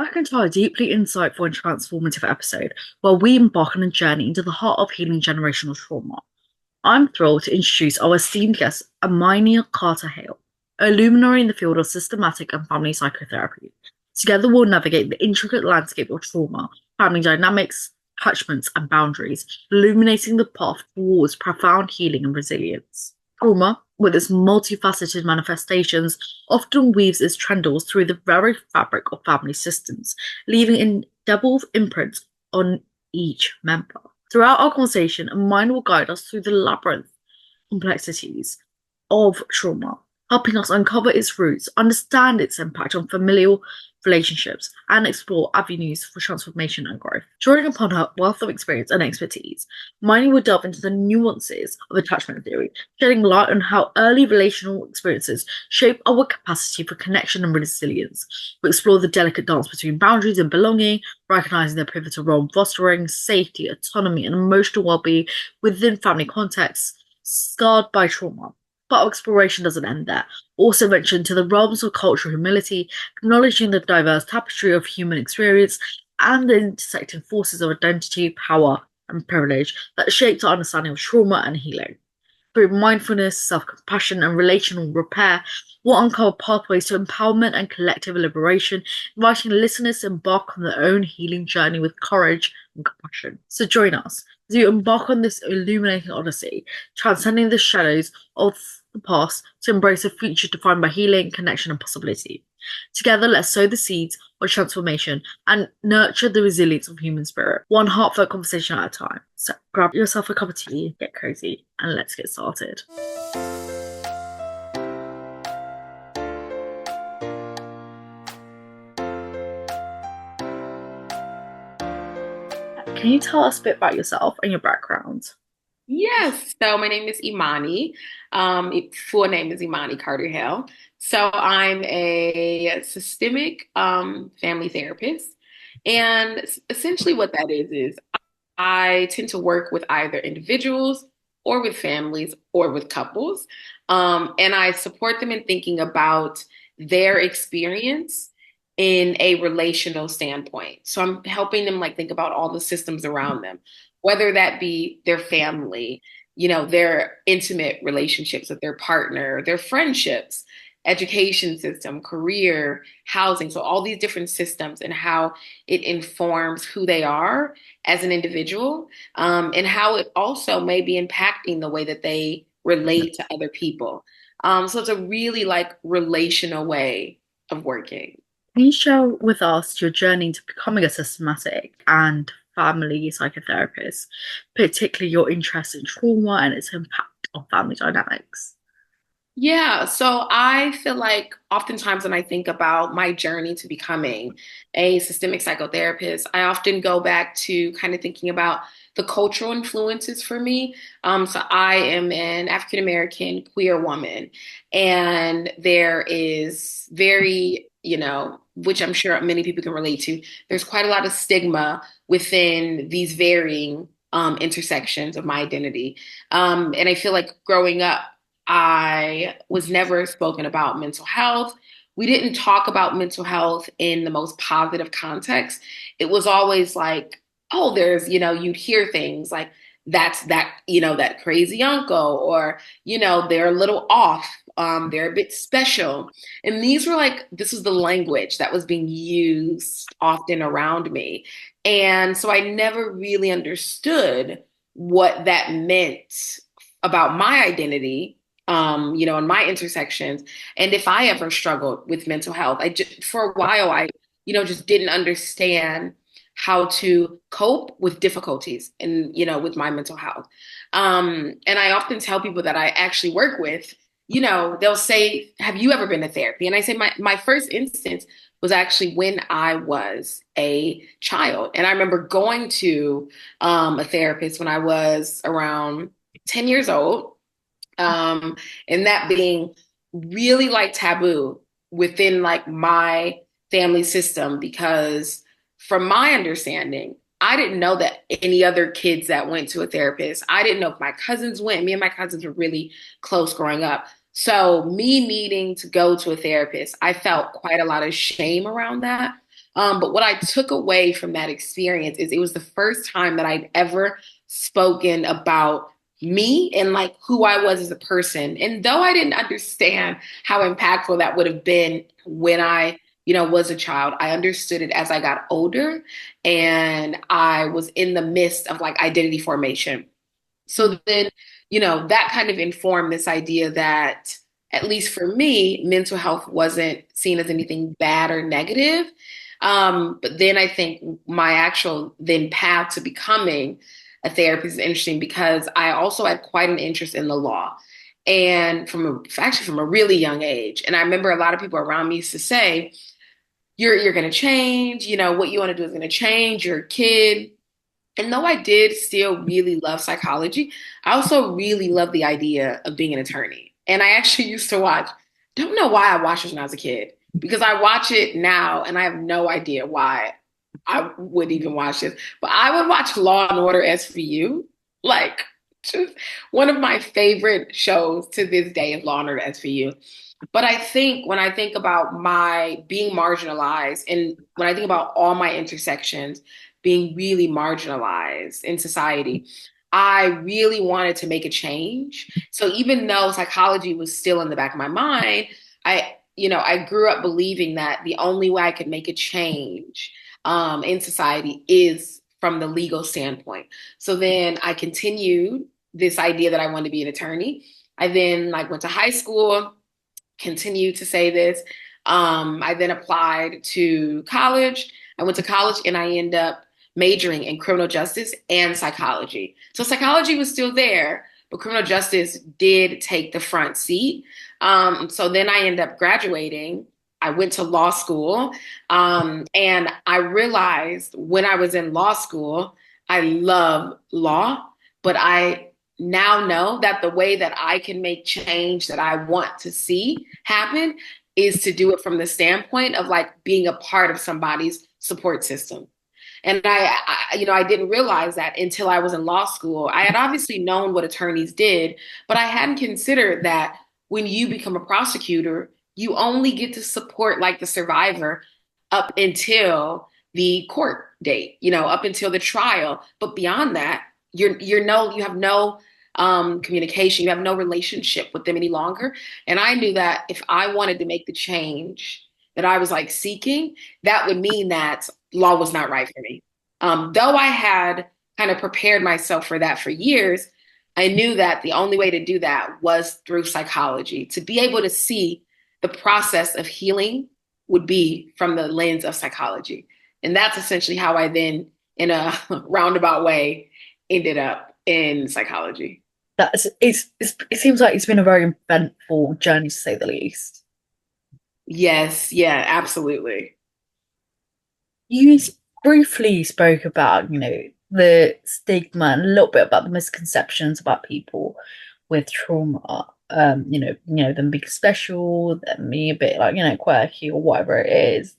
back into our deeply insightful and transformative episode where we embark on a journey into the heart of healing generational trauma. I'm thrilled to introduce our esteemed guest, Emonie Carter-Hale, a luminary in the field of systematic and family psychotherapy. Together, we'll navigate the intricate landscape of trauma, family dynamics, attachments, and boundaries, illuminating the path towards profound healing and resilience. Trauma, with its multifaceted manifestations, often weaves its tendrils through the very fabric of family systems, leaving indelible imprints on each member. Throughout our conversation, a mind will guide us through the labyrinth complexities of trauma, helping us uncover its roots, understand its impact on familial relationships, and explore avenues for transformation and growth. Drawing upon her wealth of experience and expertise, Miney will delve into the nuances of attachment theory, shedding light on how early relational experiences shape our capacity for connection and resilience. We explore the delicate dance between boundaries and belonging, recognizing their pivotal role in fostering safety, autonomy, and emotional well-being within family contexts scarred by trauma. But our exploration doesn't end there. Also venture into the realms of cultural humility, acknowledging the diverse tapestry of human experience and the intersecting forces of identity, power, and privilege that shaped our understanding of trauma and healing. Through mindfulness, self-compassion, and relational repair, we'll uncover pathways to empowerment and collective liberation, inviting listeners to embark on their own healing journey with courage and compassion. So join us as you embark on this illuminating odyssey, transcending the shadows of the past to embrace a future defined by healing, connection, and possibility. Together, let's sow the seeds of transformation and nurture the resilience of human spirit, one heartfelt conversation at a time. So grab yourself a cup of tea, get cozy, and let's get started. Can you tell us a bit about yourself and your background? Yes. So my name is Imani. Full name is Imani Carter-Hale. So I'm a systemic family therapist. And essentially what that is I tend to work with either individuals or with families or with couples. And I support them in thinking about their experience in a relational standpoint. So I'm helping them like think about all the systems around them, whether that be their family, their intimate relationships with their partner, their friendships, education system, career, housing. So all these different systems and how it informs who they are as an individual, and how it also may be impacting the way that they relate to other people. So it's a really like relational way of working. Can you share with us your journey to becoming a systematic and family psychotherapist, particularly your interest in trauma and its impact on family dynamics? Yeah, so I feel like oftentimes when I think about my journey to becoming a systemic psychotherapist, I often go back to kind of thinking about the cultural influences for me. So I am an African American queer woman, and there is very, which I'm sure many people can relate to, there's quite a lot of stigma within these varying intersections of my identity. And I feel like growing up, I was never spoken about mental health. We didn't talk about mental health in the most positive context. It was always like, oh, you'd hear things like, that's that crazy uncle, or, they're a little off. They're a bit special. And this was the language that was being used often around me. And so I never really understood what that meant about my identity, in my intersections. And if I ever struggled with mental health, for a while, just didn't understand how to cope with difficulties and, with my mental health. And I often tell people that I actually work with, they'll say, have you ever been to therapy? And I say, my first instance was actually when I was a child. And I remember going to a therapist when I was around 10 years old, and that being really like taboo within like my family system, because from my understanding, I didn't know that any other kids that went to a therapist. I didn't know if my cousins went. Me and my cousins were really close growing up. So me needing to go to a therapist, I felt quite a lot of shame around that. But what I took away from that experience is it was the first time that I'd ever spoken about me and like who I was as a person. And though I didn't understand how impactful that would have been when I was a child, I understood it as I got older and I was in the midst of like identity formation. So then, that kind of informed this idea that, at least for me, mental health wasn't seen as anything bad or negative. But then I think my actual then path to becoming a therapist is interesting because I also had quite an interest in the law. And from a really young age. And I remember a lot of people around me used to say, you're going to change, what you want to do is going to change, you're a kid. And though I did still really love psychology, I also really love the idea of being an attorney. And I actually used to watch, don't know why I watched this when I was a kid, because I watch it now and I have no idea why I would even watch this. But I would watch Law and Order SVU, like just one of my favorite shows to this day is Law and Order SVU. But I think when I think about my being marginalized and when I think about all my intersections being really marginalized in society, I really wanted to make a change. So even though psychology was still in the back of my mind, I grew up believing that the only way I could make a change in society is from the legal standpoint. So then I continued this idea that I wanted to be an attorney. I then like went to high school, continue to say this. I then applied to college. I went to college and I ended up majoring in criminal justice and psychology. So psychology was still there, but criminal justice did take the front seat. So then I ended up graduating. I went to law school. And I realized when I was in law school, I love law, but I now know that the way that I can make change that I want to see happen is to do it from the standpoint of like being a part of somebody's support system. And I didn't realize that until I was in law school. I had obviously known what attorneys did, but I hadn't considered that when you become a prosecutor, you only get to support like the survivor up until the court date, up until the trial. But beyond that, you have no communication, you have no relationship with them any longer. And I knew that if I wanted to make the change that I was like seeking, that would mean that law was not right for me. Though I had kind of prepared myself for that for years, I knew that the only way to do that was through psychology, to be able to see the process of healing would be from the lens of psychology. And that's essentially how I then, in a roundabout way, ended up in psychology. It seems like it's been a very eventful journey to say the least. Yes, yeah, absolutely. You briefly spoke about, the stigma and a little bit about the misconceptions about people with trauma. Them being special, them being a bit like, quirky or whatever it is.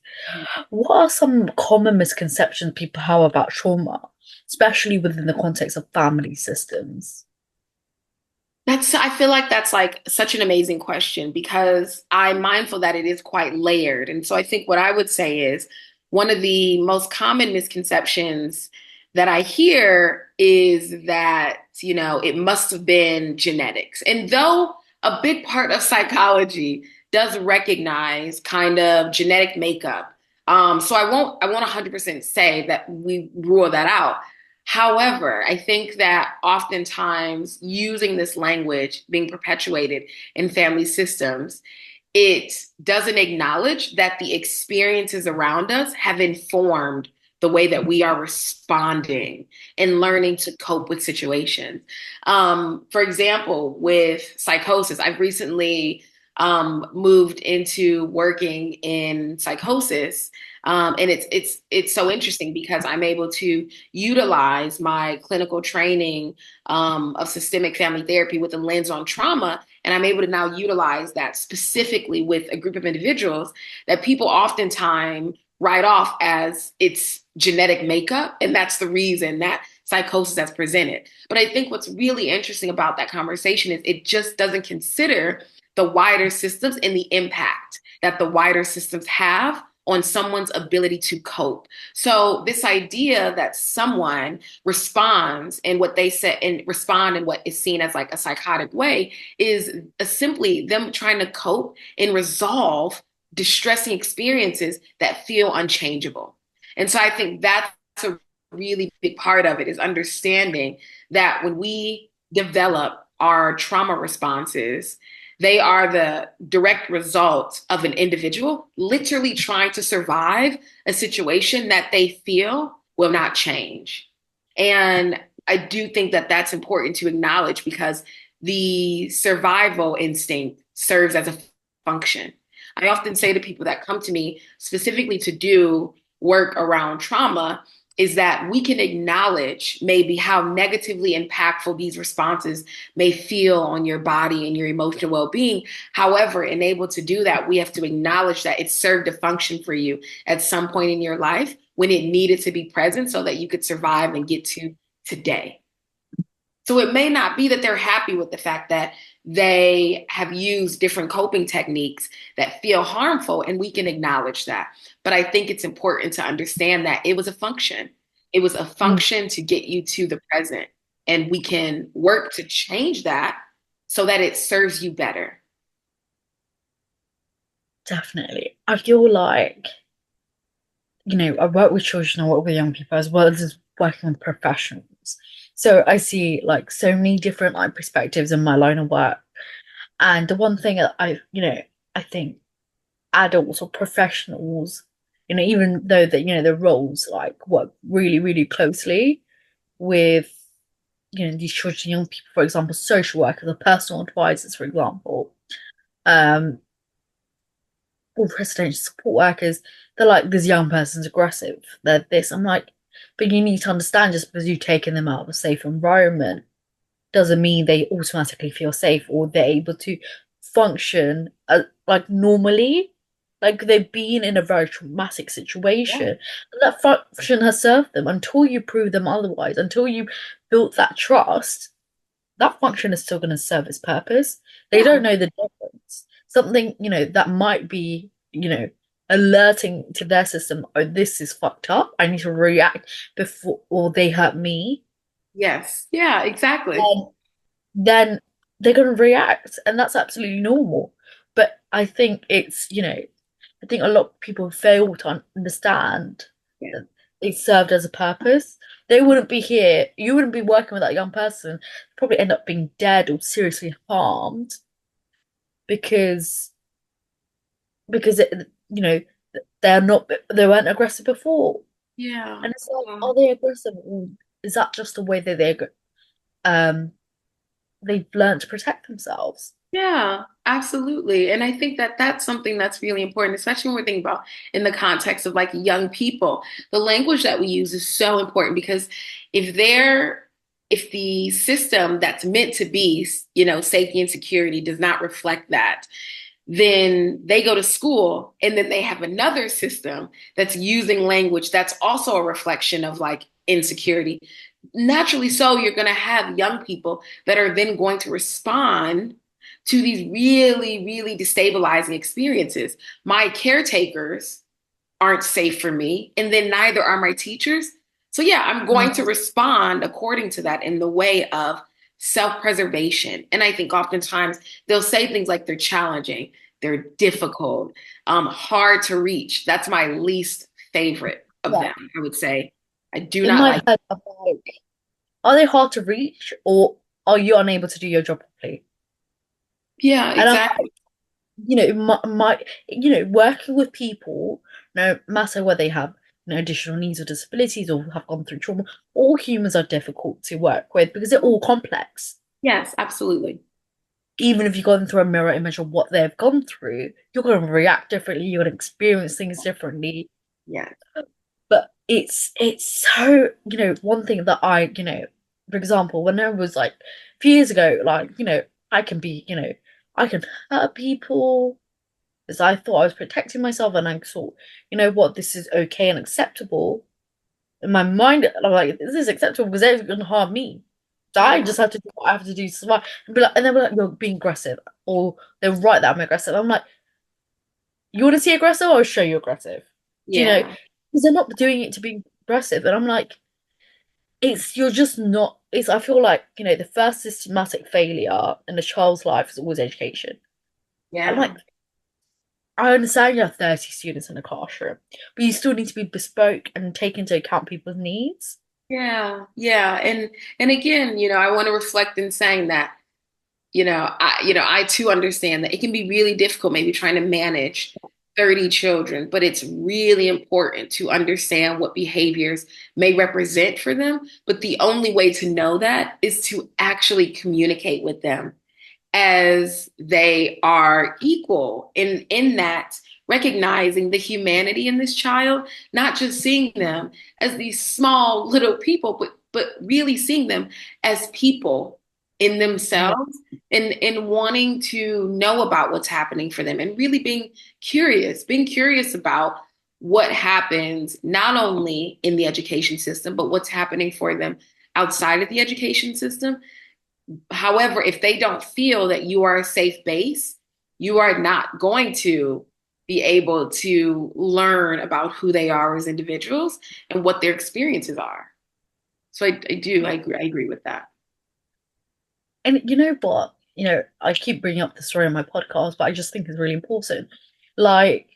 What are some common misconceptions people have about trauma, especially within the context of family systems? I feel like that's like such an amazing question because I'm mindful that it is quite layered. And so I think what I would say is one of the most common misconceptions that I hear is that, it must have been genetics. And though a big part of psychology does recognize kind of genetic makeup, so I won't 100% say that we rule that out. However, I think that oftentimes using this language being perpetuated in family systems, it doesn't acknowledge that the experiences around us have informed the way that we are responding and learning to cope with situations. For example, with psychosis, I've recently moved into working in psychosis. And it's so interesting because I'm able to utilize my clinical training of systemic family therapy with a lens on trauma, and I'm able to now utilize that specifically with a group of individuals that people oftentimes write off as it's genetic makeup, and that's the reason that psychosis has presented. But I think what's really interesting about that conversation is it just doesn't consider the wider systems and the impact that the wider systems have on someone's ability to cope. So this idea that someone responds in what they said and respond in what is seen as like a psychotic way is simply them trying to cope and resolve distressing experiences that feel unchangeable. And so I think that's a really big part of it is understanding that when we develop our trauma responses, they are the direct result of an individual literally trying to survive a situation that they feel will not change. And I do think that that's important to acknowledge because the survival instinct serves as a function. I often say to people that come to me specifically to do work around trauma is that we can acknowledge maybe how negatively impactful these responses may feel on your body and your emotional well-being. However, in able to do that, we have to acknowledge that it served a function for you at some point in your life when it needed to be present so that you could survive and get to today. So it may not be that they're happy with the fact that they have used different coping techniques that feel harmful, and we can acknowledge that. But I think it's important to understand that it was a function. It was a Mm, function to get you to the present, and we can work to change that so that it serves you better. definitely. I feel like, I work with children, I work with young people as well as working with professionals. So I see like so many different like perspectives in my line of work. And the one thing that I think adults or professionals, even though that, the roles like work really, really closely with, these children, young people, for example, social workers or personal advisors, for example, um, or residential support workers, they're like, this young person's aggressive. They're this. I'm like, but you need to understand just because you've taken them out of a safe environment doesn't mean they automatically feel safe or they're able to function like normally. Like they've been in a very traumatic Yeah. situation. And that function has served them until you prove them otherwise, until you built that trust, that function is still going to serve its purpose. They Yeah. don't know the difference. Something, that might be, alerting to their system, oh, this is fucked up. I need to react before or they hurt me. Yes. Yeah, exactly. And then they're going to react, and that's absolutely normal. But I think I think a lot of people fail to understand Yeah. that it served as a purpose. They wouldn't be here. You wouldn't be working with that young person. Probably end up being dead or seriously harmed because it, they weren't aggressive before. Yeah. And it's like, Yeah. are they aggressive, or is that just the way that um they've learned to protect themselves? Yeah, absolutely. And I think that that's something that's really important, especially when we're thinking about in the context of like young people. The language that we use is so important because if they're if the system that's meant to be, safety and security does not reflect that, then they go to school and then they have another system that's using language that's also a reflection of like insecurity. Naturally, so you're going to have young people that are then going to respond to these really, really destabilizing experiences. My caretakers aren't safe for me, and then neither are my teachers. So, yeah, I'm going to Mm. respond according to that in the way of self preservation. And I think oftentimes they'll say things like they're challenging, they're difficult, hard to reach. That's my least favorite of Yeah. them, I would say. I do In not my like. head, I'm like, are they hard to reach or are you unable to do your job properly? Yeah, And I'm exactly. working with people, no matter whether they have additional needs or disabilities or have gone through trauma, all humans are difficult to work with because they're all complex. Yes, absolutely. Even if you've gone through a mirror image of what they've gone through, you're going to react differently, you're going to experience things differently. Yeah. But it's so, one thing that for example, when I was like a few years ago, like, I can be, I can hurt people because I thought I was protecting myself and I thought, what, this is okay and acceptable. In my mind, I'm like, this is acceptable because they're going to harm me. So I Yeah. just have to do what I have to do to survive. And be like, and then we're like, you're being aggressive. Or they're right that I'm aggressive. I'm like, you want to see aggressive or show you aggressive? Do you know? Yeah. Because they're not doing it to be aggressive. And I'm like, you're just not, I feel like, the first systematic failure in a child's life is always education. I'm Yeah. like, I understand you have 30 students in a classroom, but you still need to be bespoke and take into account people's needs. Yeah. Yeah. And again, I want to reflect in saying that, I too understand that it can be really difficult maybe trying to manage 30 children, but it's really important to understand what behaviors may represent for them. But the only way to know that is to actually communicate with them as they are equal in that recognizing the humanity in this child, not just seeing them as these small little people, but really seeing them as people in Yeah. themselves and wanting to know about what's happening for them and really being curious about what happens not only in the education system, but what's happening for them outside of the education system. However, if they don't feel that you are a safe base, you are not going to be able to learn about who they are as individuals and what their experiences are. So I agree with that. And you know what? I keep bringing up the story on my podcast, but I just think it's really important. Like,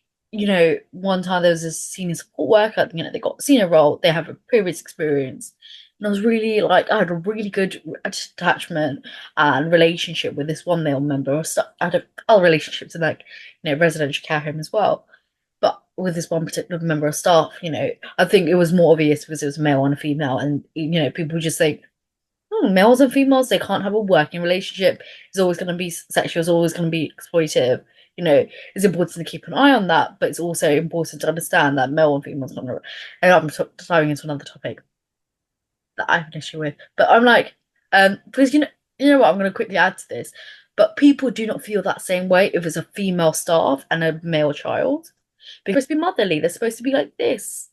one time there was a senior support worker, they got a senior role, they have a previous experience. And I was really like, I had a really good attachment and relationship with this one male member. I had other relationships in like, residential care home as well. But with this one particular member of staff, I think it was more obvious because it was a male and a female, and people just think, males and females, they can't have a working relationship. It's always going to be sexual, it's always going to be exploitative. It's important to keep an eye on that, but it's also important to understand that male and females are going to. And I'm diving into another topic that I have an issue with. But I'm like, because you know what, I'm going to quickly add to this. But people do not feel that same way if it's a female staff and a male child. Because they're supposed to be motherly, they're supposed to be like this.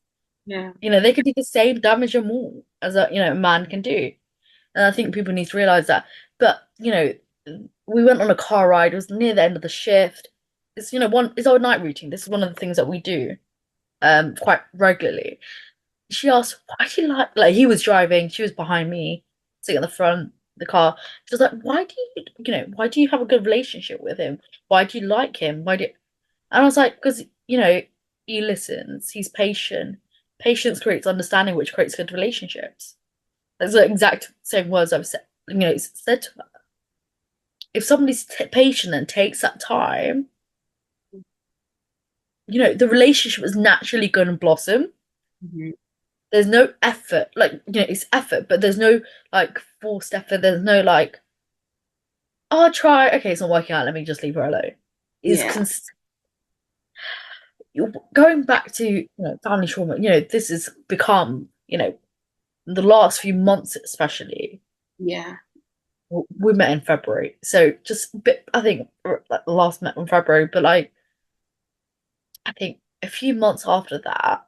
Yeah. They could do the same damage or more as a man can do. And I think people need to realize that. But, we went on a car ride. It was near the end of the shift. It's our night routine. This is one of the things that we do quite regularly. She asked, why do you like he was driving, she was behind me, sitting at the front of the car. She was like, why do you have a good relationship with him? Why do you like him? And I was like, because, he listens, he's patient. Patience creates understanding, which creates good relationships. That's the exact same words I've said, said to her. If somebody's patient and takes that time, the relationship is naturally going to blossom. Mhm. There's no effort, like, it's effort, but there's no like forced effort. There's no like, oh, I'll try. Okay, it's not working out. Let me just leave her alone. Is Yeah. going back to family trauma. This has become the last few months, especially. Yeah. We met in February, so just a bit. I think like the last met in February, but like I think a few months after that,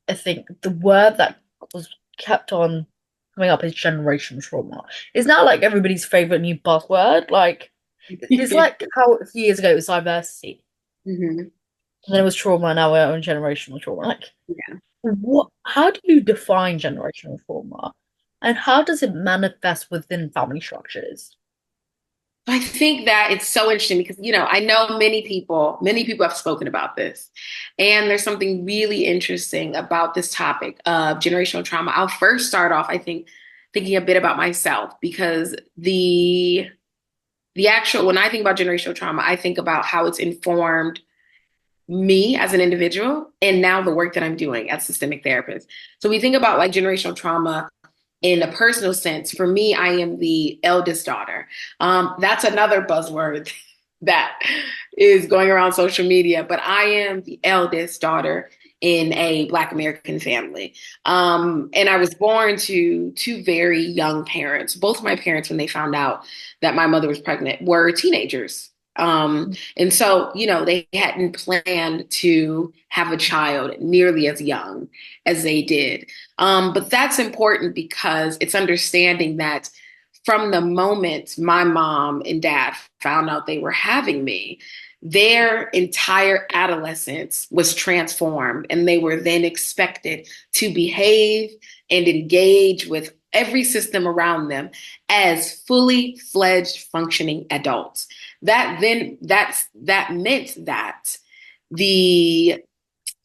I think the word that was kept on coming up is generational trauma. It's now like everybody's favorite new buzzword. Like it's like how a few years ago it was diversity, Mhm. and then it was trauma, and now we're on generational trauma. Like Yeah. what? How do you define generational trauma, and how does it manifest within family structures? I think that it's so interesting because, I know many people have spoken about this. And there's something really interesting about this topic of generational trauma. I'll first start off, I think, thinking a bit about myself because the actual, when I think about generational trauma, I think about how it's informed me as an individual and now the work that I'm doing as a systemic therapist. So we think about like generational trauma in a personal sense. For me, I am the eldest daughter. That's another buzzword that is going around social media, but I am the eldest daughter in a Black American family. And I was born to two very young parents. Both of my parents, when they found out that my mother was pregnant, were teenagers. And so, they hadn't planned to have a child nearly as young as they did. But that's important because it's understanding that from the moment my mom and dad found out they were having me, their entire adolescence was transformed, and they were then expected to behave and engage with every system around them as fully fledged functioning adults. That meant that the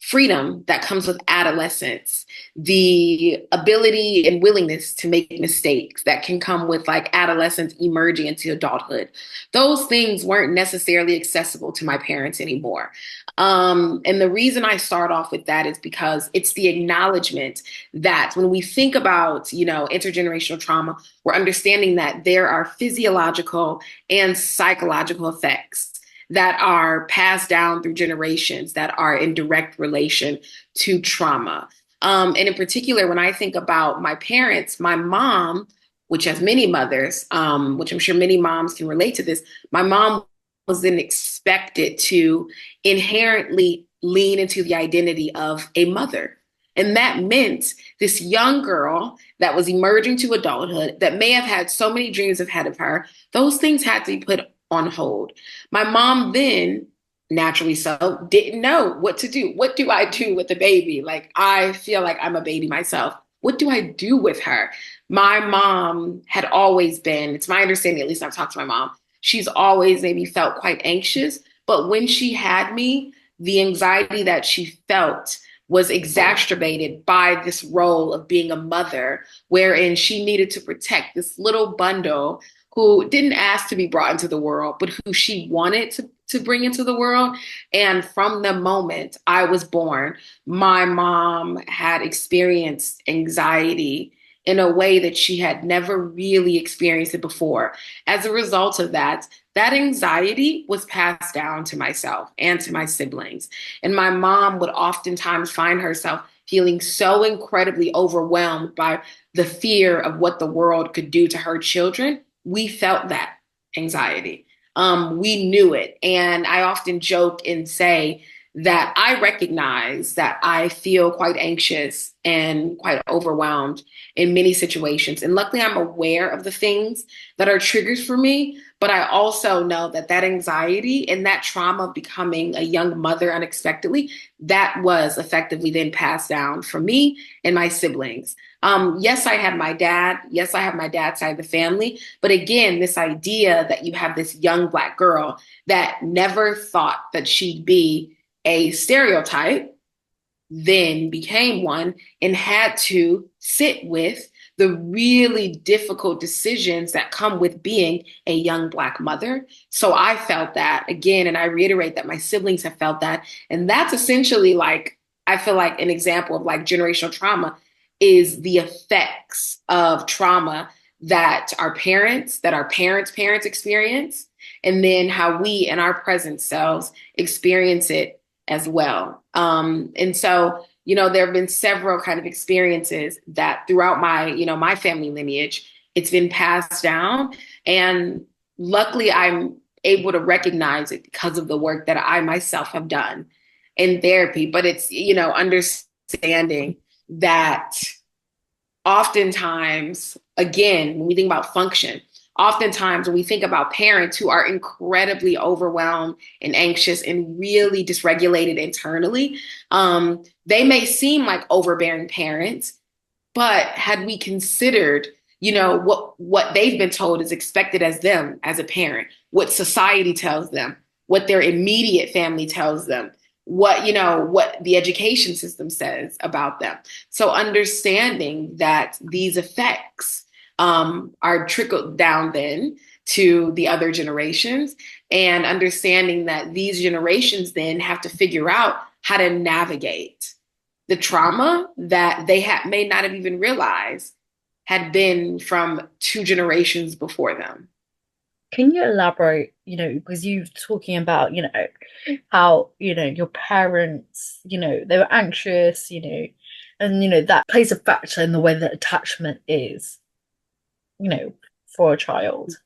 freedom that comes with adolescence, the ability and willingness to make mistakes that can come with like adolescence emerging into adulthood. Those things weren't necessarily accessible to my parents anymore. And the reason I start off with that is because it's the acknowledgement that when we think about, intergenerational trauma, we're understanding that there are physiological and psychological effects that are passed down through generations that are in direct relation to trauma. And in particular, when I think about my parents, my mom, which has many mothers, which I'm sure many moms can relate to this, my mom was then expected to inherently lean into the identity of a mother. And that meant this young girl that was emerging to adulthood that may have had so many dreams ahead of her, those things had to be put on hold. My mom then, naturally so, didn't know what to do. What do I do with the baby? Like, I feel like I'm a baby myself. What do I do with her? My mom had always been, it's my understanding, at least I've talked to my mom, she's always maybe felt quite anxious. But when she had me, the anxiety that she felt was exacerbated by this role of being a mother, wherein she needed to protect this little bundle who didn't ask to be brought into the world, but who she wanted to bring into the world. And from the moment I was born, my mom had experienced anxiety in a way that she had never really experienced it before. As a result of that, that anxiety was passed down to myself and to my siblings. And my mom would oftentimes find herself feeling so incredibly overwhelmed by the fear of what the world could do to her children. We felt that anxiety. We knew it. And I often joke and say that I recognize that I feel quite anxious and quite overwhelmed in many situations. And luckily, I'm aware of the things that are triggers for me. But I also know that that anxiety and that trauma of becoming a young mother unexpectedly, that was effectively then passed down for me and my siblings. Yes, I have my dad. Yes, I have my dad's side of the family. But again, this idea that you have this young Black girl that never thought that she'd be a stereotype, then became one and had to sit with the really difficult decisions that come with being a young Black mother. So I felt that again, and I reiterate that my siblings have felt that. And that's essentially like, I feel like an example of like generational trauma is the effects of trauma that our parents experience, and then how we in our present selves experience it as well. And so, there have been several kind of experiences that throughout my family lineage, it's been passed down. And luckily, I'm able to recognize it because of the work that I myself have done in therapy. But it's, understanding that oftentimes, again, when we think about function, oftentimes when we think about parents who are incredibly overwhelmed and anxious and really dysregulated internally, they may seem like overbearing parents, but had we considered, what they've been told is expected as them as a parent, what society tells them, what their immediate family tells them, what the education system says about them. So understanding that these effects are trickled down then to the other generations, and understanding that these generations then have to figure out how to navigate the trauma that they may not have even realized had been from two generations before them. Can you elaborate, because you're talking about, how, your parents, they were anxious, and, that plays a factor in the way that attachment is, for a child.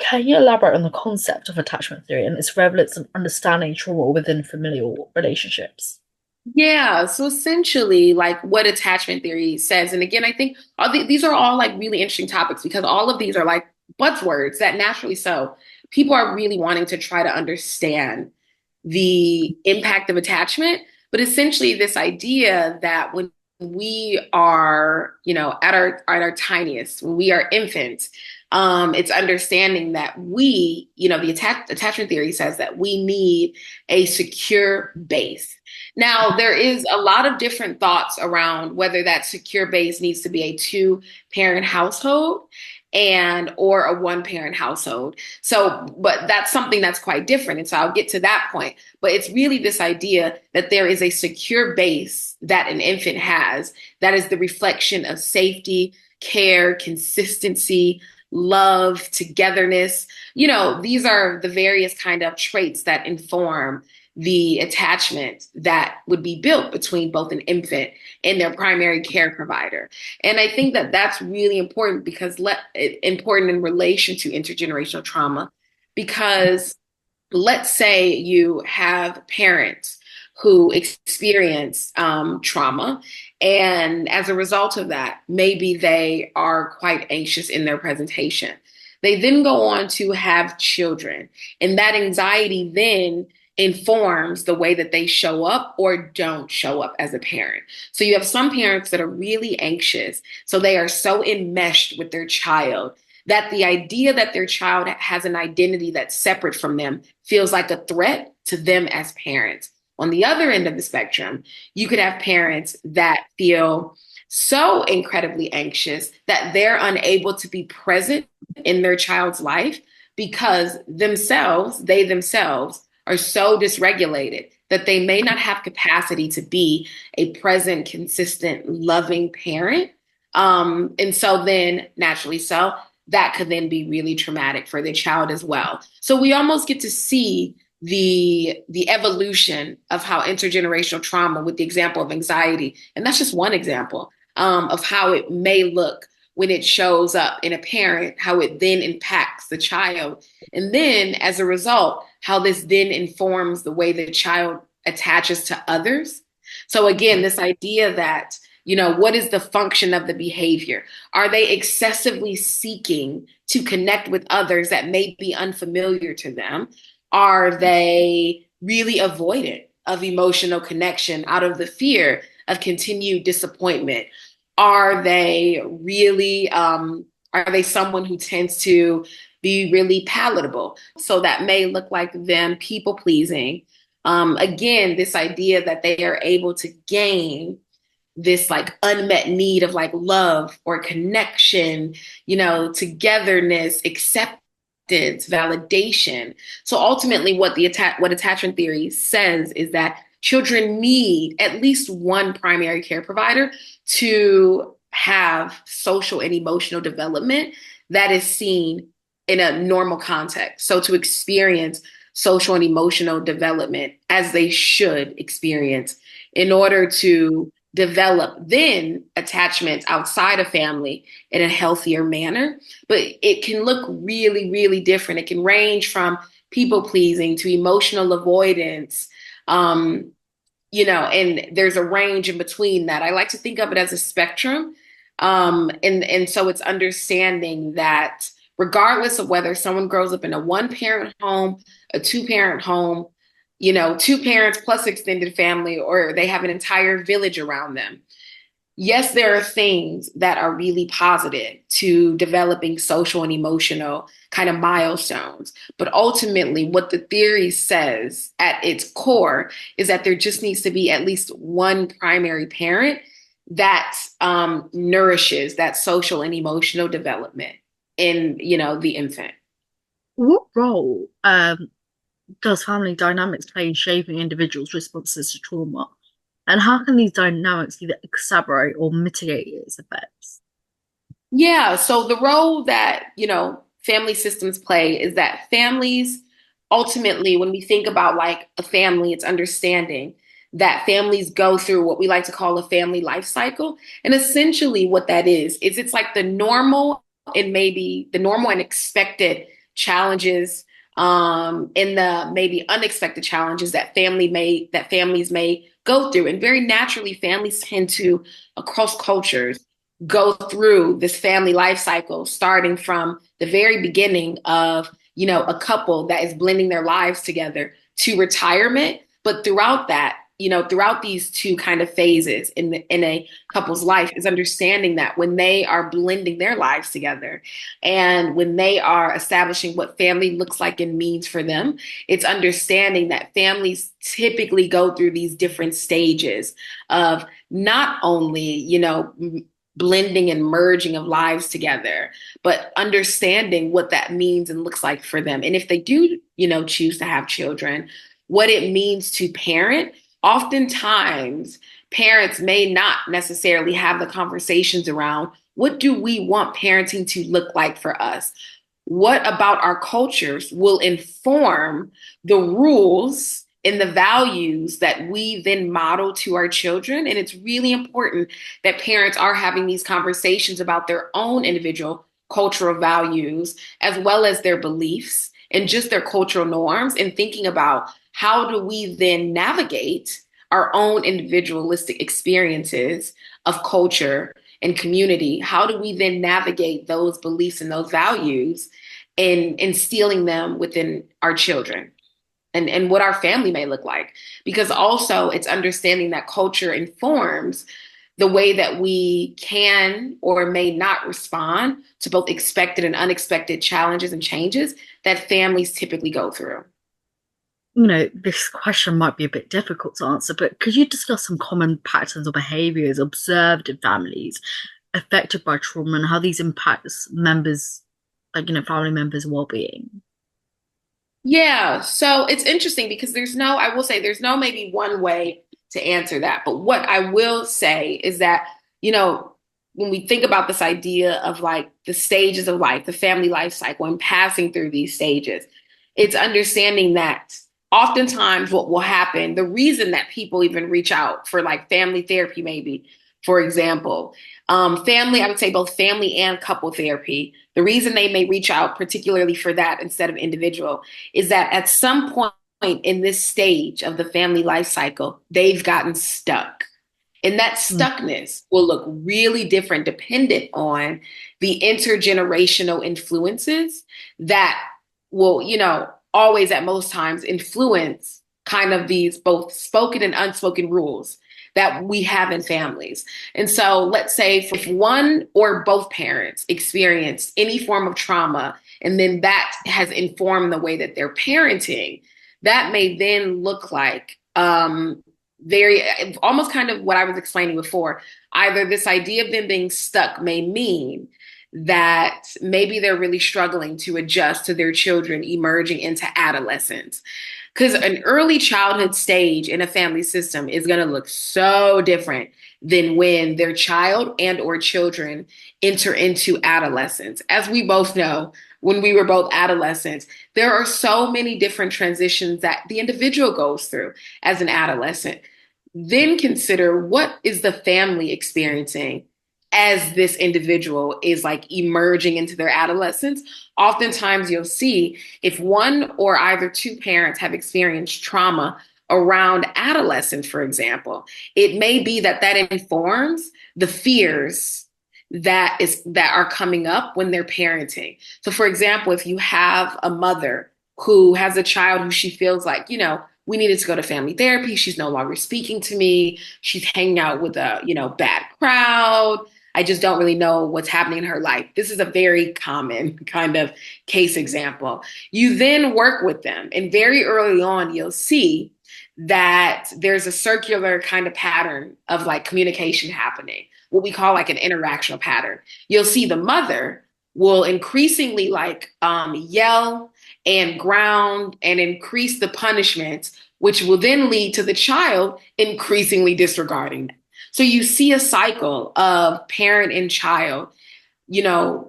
Can you elaborate on the concept of attachment theory and its relevance in understanding trauma within familial relationships? Yeah, so essentially, like what attachment theory says, and again, I think these are all like really interesting topics because all of these are like buzzwords that naturally so. people are really wanting to try to understand the impact of attachment, but essentially this idea that when we are, at our tiniest, when we are infants, it's understanding that we, the attachment theory says that we need a secure base. Now, there is a lot of different thoughts around whether that secure base needs to be a two-parent household and or a one-parent household. So, but that's something that's quite different. And so I'll get to that point. But it's really this idea that there is a secure base that an infant has that is the reflection of safety, care, consistency, love, togetherness. These are the various kind of traits that inform the attachment that would be built between both an infant and their primary care provider. And I think that that's really important because important in relation to intergenerational trauma, because let's say you have parents who experience trauma, and as a result of that, maybe they are quite anxious in their presentation. They then go on to have children, and that anxiety then informs the way that they show up or don't show up as a parent. So you have some parents that are really anxious, so they are so enmeshed with their child that the idea that their child has an identity that's separate from them feels like a threat to them as parents. On the other end of the spectrum, you could have parents that feel so incredibly anxious that they're unable to be present in their child's life because they themselves are so dysregulated that they may not have capacity to be a present, consistent, loving parent. And so then naturally so, that could then be really traumatic for the child as well. So we almost get to see the evolution of how intergenerational trauma, with the example of anxiety, and that's just one example, of how it may look when it shows up in a parent, how it then impacts the child. And then as a result, how this then informs the way the child attaches to others. So again, this idea that, what is the function of the behavior? Are they excessively seeking to connect with others that may be unfamiliar to them? Are they really avoidant of emotional connection out of the fear of continued disappointment? Are they really, are they someone who tends to be really palatable? So that may look like them people pleasing. Again, this idea that they are able to gain this like unmet need of like love or connection, togetherness, acceptance, validation. So ultimately what what attachment theory says is that children need at least one primary care provider to have social and emotional development that is seen in a normal context. So to experience social and emotional development as they should experience in order to develop then attachments outside of family in a healthier manner. But it can look really, really different. It can range from people pleasing to emotional avoidance, and there's a range in between that. I like to think of it as a spectrum. And so it's understanding that regardless of whether someone grows up in a one-parent home, a two-parent home, two parents plus extended family, or they have an entire village around them. Yes, there are things that are really positive to developing social and emotional kind of milestones. But ultimately, what the theory says at its core is that there just needs to be at least one primary parent that nourishes that social and emotional development in, the infant. What role does family dynamics play in shaping individuals' responses to trauma? And how can these dynamics either exacerbate or mitigate its effects? Yeah, so the role that, family systems play is that families ultimately, when we think about like a family, it's understanding that families go through what we like to call a family life cycle. And essentially what that is it's like the normal and maybe the normal and expected challenges, and the maybe unexpected challenges that families may go through. And very naturally, families tend to, across cultures, go through this family life cycle, starting from the very beginning of, a couple that is blending their lives together to retirement. But throughout that, throughout these two kind of phases in a couple's life is understanding that when they are blending their lives together and when they are establishing what family looks like and means for them, it's understanding that families typically go through these different stages of not only, blending and merging of lives together, but understanding what that means and looks like for them. And if they do, choose to have children, what it means to parent. Oftentimes, parents may not necessarily have the conversations around what do we want parenting to look like for us? What about our cultures will inform the rules and the values that we then model to our children? And it's really important that parents are having these conversations about their own individual cultural values, as well as their beliefs and just their cultural norms, and thinking about how do we then navigate our own individualistic experiences of culture and community? How do we then navigate those beliefs and those values and instilling them within our children? And what our family may look like. Because also it's understanding that culture informs the way that we can or may not respond to both expected and unexpected challenges and changes that families typically go through. This question might be a bit difficult to answer, but could you discuss some common patterns or behaviors observed in families affected by trauma and how these impacts members, family members' well-being? Yeah, so it's interesting because I will say there's no maybe one way to answer that. But what I will say is that, when we think about this idea of like the stages of life, the family life cycle, and passing through these stages, it's understanding that oftentimes what will happen, the reason that people even reach out for like family therapy, maybe, for example, I would say both family and couple therapy, the reason they may reach out particularly for that instead of individual is that at some point in this stage of the family life cycle, they've gotten stuck. And that Mm. stuckness will look really different dependent on the intergenerational influences that will, always at most times influence kind of these both spoken and unspoken rules that we have in families. And so let's say if one or both parents experience any form of trauma, and then that has informed the way that they're parenting, that may then look like very almost kind of what I was explaining before. Either this idea of them being stuck may mean that maybe they're really struggling to adjust to their children emerging into adolescence. Because an early childhood stage in a family system is going to look so different than when their child and or children enter into adolescence. As we both know, when we were both adolescents, there are so many different transitions that the individual goes through as an adolescent. Then consider what is the family experiencing as this individual is like emerging into their adolescence. Oftentimes you'll see if one or either two parents have experienced trauma around adolescence, for example, it may be that informs the fears that are coming up when they're parenting. So for example, if you have a mother who has a child who she feels like, we needed to go to family therapy. She's no longer speaking to me. She's hanging out with a, bad crowd. I just don't really know what's happening in her life. This is a very common kind of case example. You then work with them, and very early on, you'll see that there's a circular kind of pattern of like communication happening, what we call like an interactional pattern. You'll see the mother will increasingly like yell and ground and increase the punishment, which will then lead to the child increasingly disregarding them. So you see a cycle of parent and child,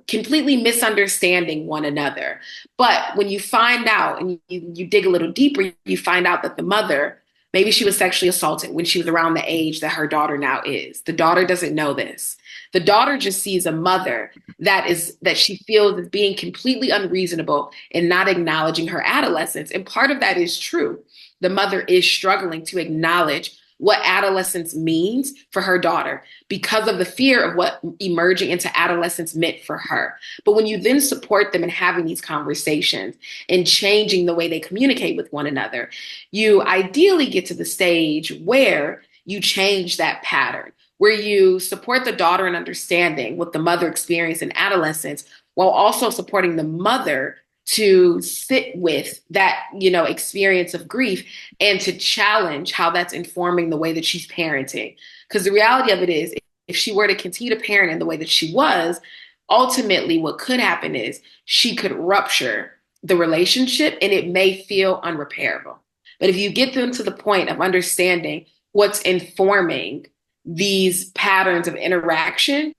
completely misunderstanding one another. But when you find out and you dig a little deeper, you find out that the mother, maybe she was sexually assaulted when she was around the age that her daughter now is. The daughter doesn't know this. The daughter just sees a mother that she feels is being completely unreasonable and not acknowledging her adolescence. And part of that is true. The mother is struggling to acknowledge what adolescence means for her daughter because of the fear of what emerging into adolescence meant for her. But when you then support them in having these conversations and changing the way they communicate with one another, you ideally get to the stage where you change that pattern, where you support the daughter in understanding what the mother experienced in adolescence while also supporting the mother to sit with that, experience of grief and to challenge how that's informing the way that she's parenting. Because the reality of it is, if she were to continue to parent in the way that she was, ultimately what could happen is she could rupture the relationship and it may feel unrepairable. But if you get them to the point of understanding what's informing these patterns of interaction,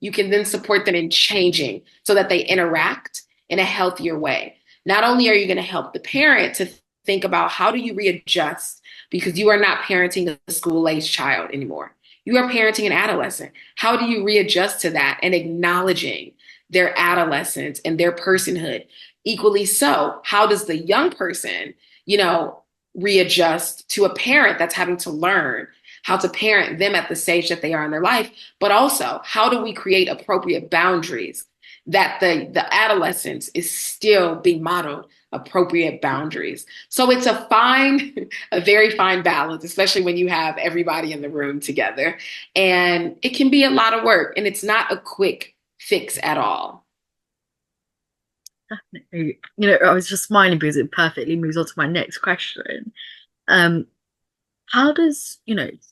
you can then support them in changing so that they interact in a healthier way. Not only are you going to help the parent to think about how do you readjust because you are not parenting a school-aged child anymore. You are parenting an adolescent. How do you readjust to that and acknowledging their adolescence and their personhood? Equally so, how does the young person, readjust to a parent that's having to learn how to parent them at the stage that they are in their life, but also how do we create appropriate boundaries that the adolescence is still being modeled appropriate boundaries. So it's a very fine balance, especially when you have everybody in the room together. And it can be a lot of work and it's not a quick fix at all. Definitely. I was just smiling because it perfectly moves on to my next question. Um, how does,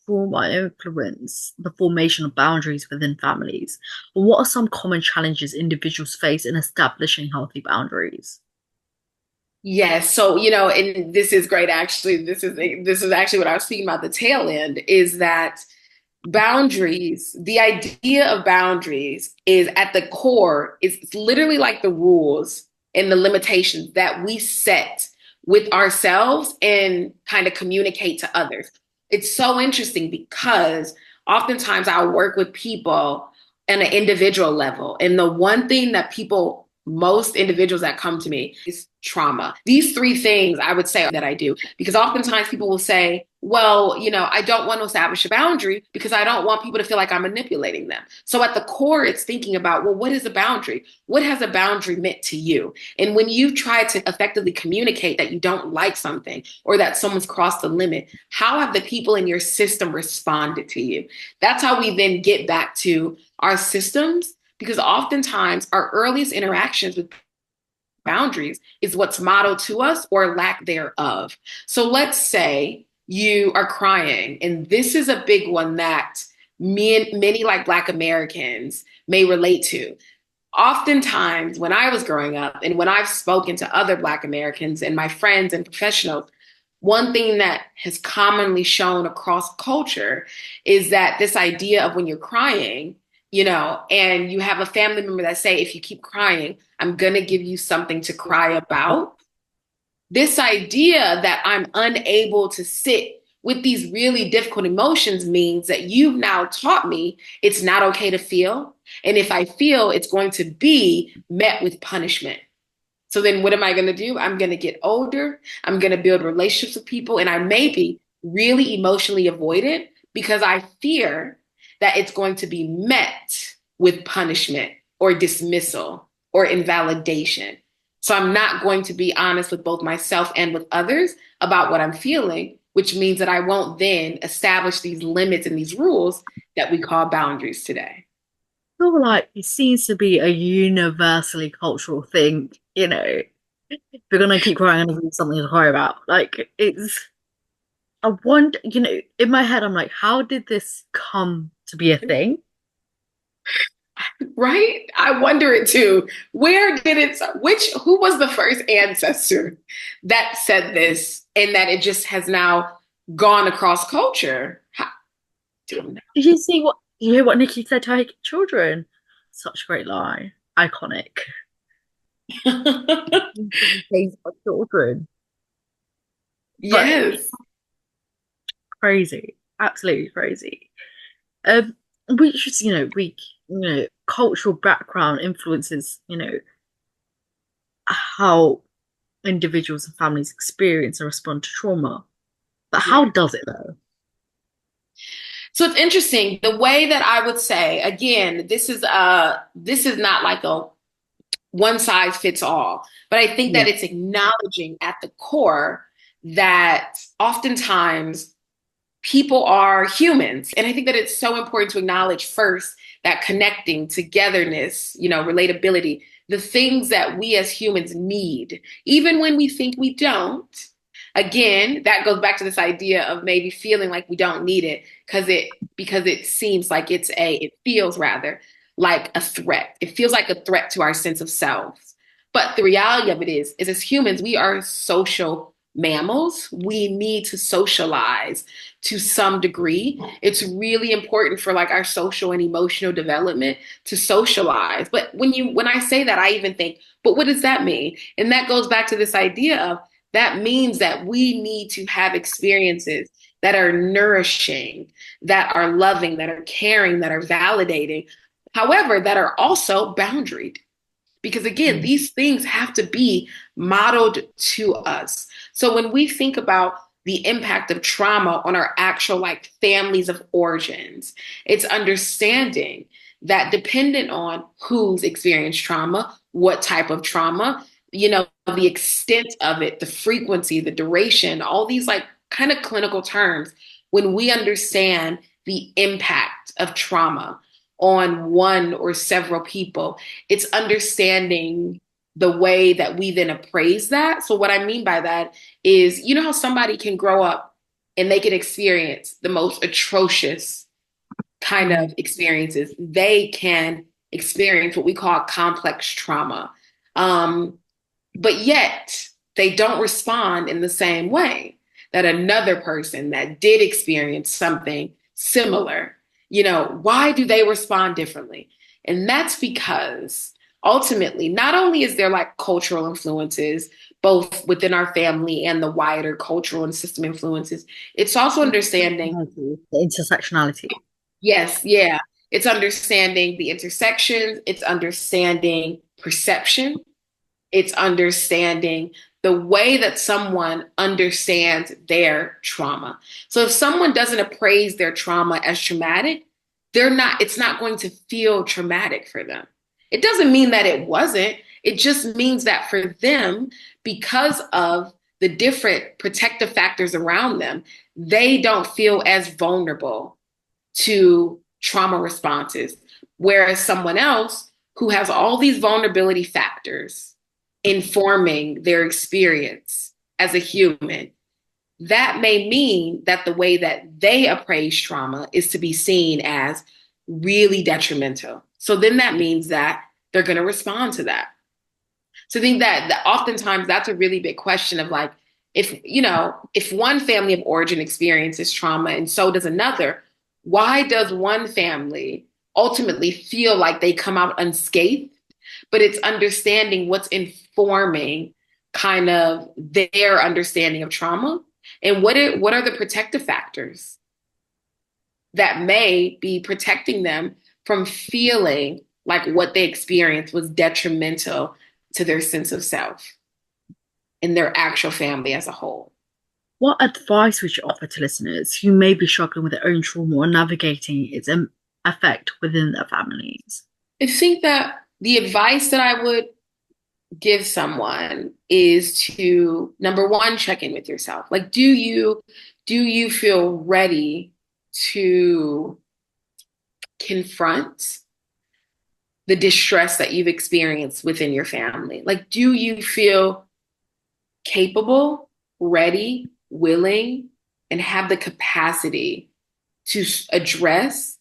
trauma influence the formation of boundaries within families? What are some common challenges individuals face in establishing healthy boundaries? Yes. So, and this is great actually. This is actually what I was speaking about the tail end is that boundaries, the idea of boundaries is at the core, it's literally like the rules and the limitations that we set with ourselves and kind of communicate to others. It's so interesting because oftentimes I'll work with people on an individual level. And the one thing that most individuals that come to me is trauma. These three things I would say that I do, because oftentimes people will say, well, I don't want to establish a boundary because I don't want people to feel like I'm manipulating them. So at the core, it's thinking about, well, what is a boundary? What has a boundary meant to you? And when you try to effectively communicate that you don't like something or that someone's crossed the limit, how have the people in your system responded to you? That's how we then get back to our systems, because oftentimes our earliest interactions with boundaries is what's modeled to us or lack thereof. So let's say you are crying, and this is a big one that many like Black Americans may relate to. Oftentimes, when I was growing up and when I've spoken to other Black Americans and my friends and professionals, one thing that has commonly shown across culture is that this idea of when you're crying, and you have a family member that say, if you keep crying, I'm going to give you something to cry about. This idea that I'm unable to sit with these really difficult emotions means that you've now taught me it's not okay to feel. And if I feel, it's going to be met with punishment. So then what am I going to do? I'm going to get older. I'm going to build relationships with people. And I may be really emotionally avoidant because I fear that it's going to be met with punishment or dismissal or invalidation. So I'm not going to be honest with both myself and with others about what I'm feeling, which means that I won't then establish these limits and these rules that we call boundaries today. I feel like it seems to be a universally cultural thing, If you're gonna keep crying and there's something to cry about. Like I wonder, in my head, I'm like, how did this come to be a thing? Right? I wonder it too. Who was the first ancestor that said this and that it just has now gone across culture? Don't know. Did you hear what Nikki said to her children? Such a great lie. Iconic. Things for children. But Yes. crazy. Absolutely crazy. Which is, cultural background influences, how individuals and families experience and respond to trauma. But how Yeah. does it though? So it's interesting. The way that I would say, again, this is not like a one size fits all, but I think Yeah. that it's acknowledging at the core that oftentimes people are humans. And I think that it's so important to acknowledge first that connecting, togetherness, relatability, the things that we as humans need, even when we think we don't. Again, that goes back to this idea of maybe feeling like we don't need it because it seems like it feels rather like a threat. It feels like a threat to our sense of self. But the reality of it is as humans, we are social mammals. We need to socialize to some degree. It's really important for like our social and emotional development to socialize. But when I say that, I even think, but what does that mean? And that goes back to this idea of that means that we need to have experiences that are nourishing, that are loving, that are caring, that are validating, however, that are also boundaried. Because again, Mm. these things have to be modeled to us. So when we think about the impact of trauma on our actual like families of origins, it's understanding that dependent on who's experienced trauma, what type of trauma, the extent of it, the frequency, the duration, all these like kind of clinical terms, when we understand the impact of trauma on one or several people, it's understanding the way that we then appraise that. So what I mean by that is, how somebody can grow up and they can experience the most atrocious kind Mm. of experiences. They can experience what we call complex trauma. But yet they don't respond in the same way that another person that did experience something similar, why do they respond differently? And that's because ultimately, not only is there like cultural influences, both within our family and the wider cultural and system influences, it's also understanding, The intersectionality. yes, yeah, it's understanding the intersections, it's understanding perception, it's understanding the way that someone understands their trauma. So if someone doesn't appraise their trauma as traumatic, it's not going to feel traumatic for them. It doesn't mean that it wasn't. It just means that for them, because of the different protective factors around them, they don't feel as vulnerable to trauma responses. Whereas someone else who has all these vulnerability factors informing their experience as a human, that may mean that the way that they appraise trauma is to be seen as really detrimental. So then that means that they're going to respond to that. So I think that oftentimes that's a really big question of like, if one family of origin experiences trauma and so does another, why does one family ultimately feel like they come out unscathed? But it's understanding what's informing kind of their understanding of trauma and what are the protective factors that may be protecting them from feeling like what they experienced was detrimental to their sense of self and their actual family as a whole. What advice would you offer to listeners who may be struggling with their own trauma or navigating its effect within their families? I think that the advice that I would give someone is to number one, check in with yourself. Like, do you feel ready to confront the distress that you've experienced within your family? Like, do you feel capable, ready, willing, and have the capacity to address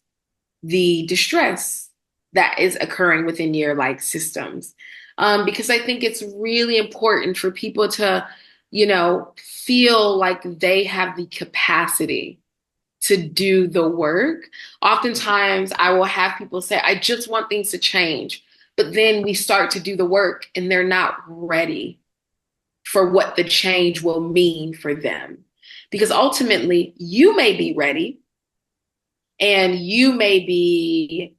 the distress that is occurring within your like systems? Because I think it's really important for people to, feel like they have the capacity to do the work. Oftentimes, I will have people say, I just want things to change. But then we start to do the work and they're not ready for what the change will mean for them. Because ultimately, you may be ready and you may be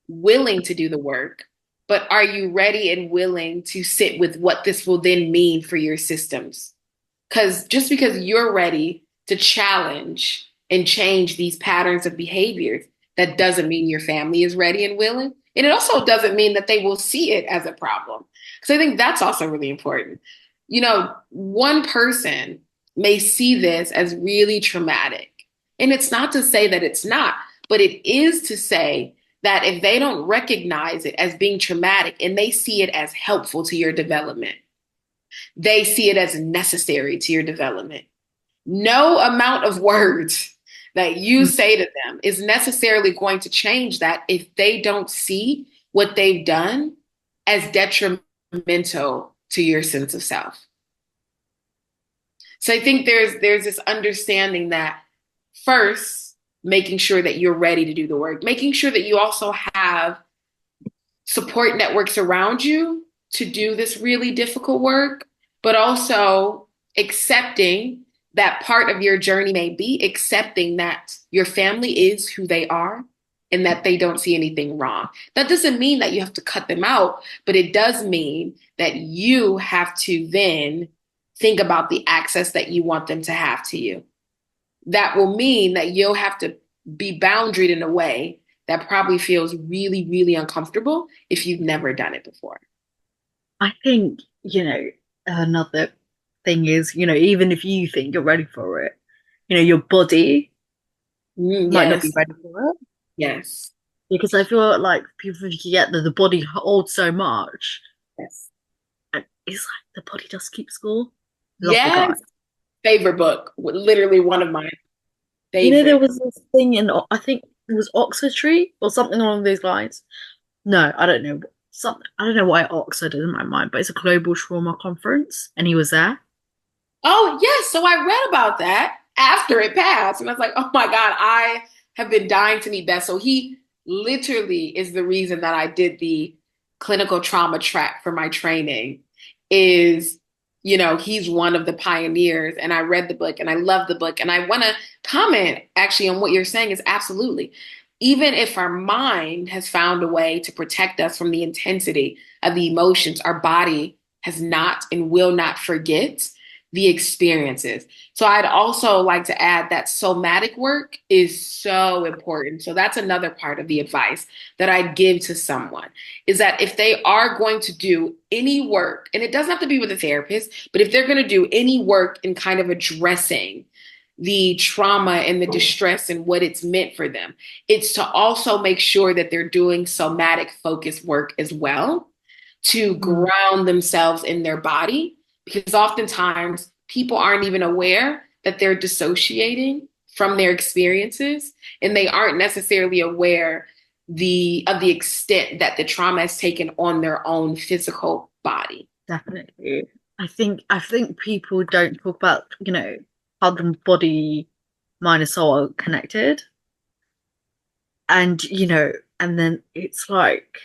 willing to do the work, but are you ready and willing to sit with what this will then mean for your systems? Because just because you're ready to challenge and change these patterns of behaviors, that doesn't mean your family is ready and willing. And it also doesn't mean that they will see it as a problem. Because I think that's also really important. One person may see this as really traumatic. And it's not to say that it's not, but it is to say that if they don't recognize it as being traumatic and they see it as helpful to your development, they see it as necessary to your development. No amount of words that you say to them is necessarily going to change that if they don't see what they've done as detrimental to your sense of self. So I think there's this understanding that first, making sure that you're ready to do the work, making sure that you also have support networks around you to do this really difficult work, but also accepting that part of your journey may be accepting that your family is who they are and that they don't see anything wrong. That doesn't mean that you have to cut them out, but it does mean that you have to then think about the access that you want them to have to you. That will mean that you'll have to be boundaried in a way that probably feels really, really uncomfortable if you've never done it before. I think, another thing is, even if you think you're ready for it, your body might not be Yes, ready for it. yes, Because I feel like people forget that the body holds so much. yes. And it's like the body does keep score. Love the guy. Yes. Favorite book, literally one of my There favorite. was this thing in, I think it was Oxfordshire or something along those lines. No, I don't know. I don't know why Oxford is in my mind, but it's a global trauma conference, and he was there. Oh, yes. So I read about that after it passed. And I was like, oh my God, I have been dying to meet Beth. So he literally is the reason that I did the clinical trauma track for my training is, he's one of the pioneers. And I read the book and I love the book. And I want to comment actually on what you're saying is absolutely. Even if our mind has found a way to protect us from the intensity of the emotions, our body has not and will not forget the experiences. So I'd also like to add that somatic work is so important. So that's another part of the advice that I'd give to someone is that if they are going to do any work, and it doesn't have to be with a therapist, but if they're going to do any work in kind of addressing the trauma and the distress and what it's meant for them, it's to also make sure that they're doing somatic focused work as well to Mm, ground themselves in their body because oftentimes people aren't even aware that they're dissociating from their experiences and they aren't necessarily aware the extent that the trauma has taken on their own physical body. definitely. I think people don't talk about, how the body, mind, and soul are connected. And, and then it's like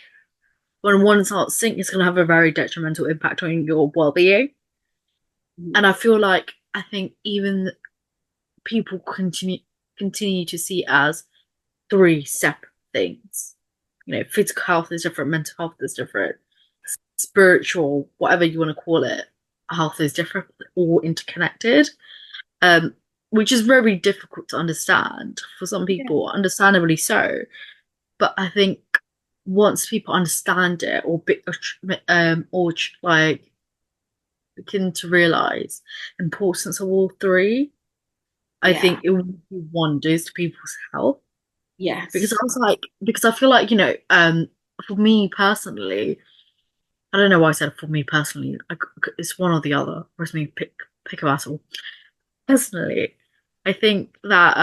when one starts sinking, it's gonna have a very detrimental impact on your well-being. And I think even people continue to see it as three separate things. Physical health is different, mental health is different, spiritual, whatever you want to call it, health is different, all interconnected. Um, which is very difficult to understand for some Yeah. people, understandably so. But I think once people understand it or like begin to realize the importance of all three, I Yeah. think it will do wonders to people's health. Because I Yes. was like, because I feel like, for me personally, I don't know why I said for me personally, it's one or the other, or it's me pick a battle. Personally, I think that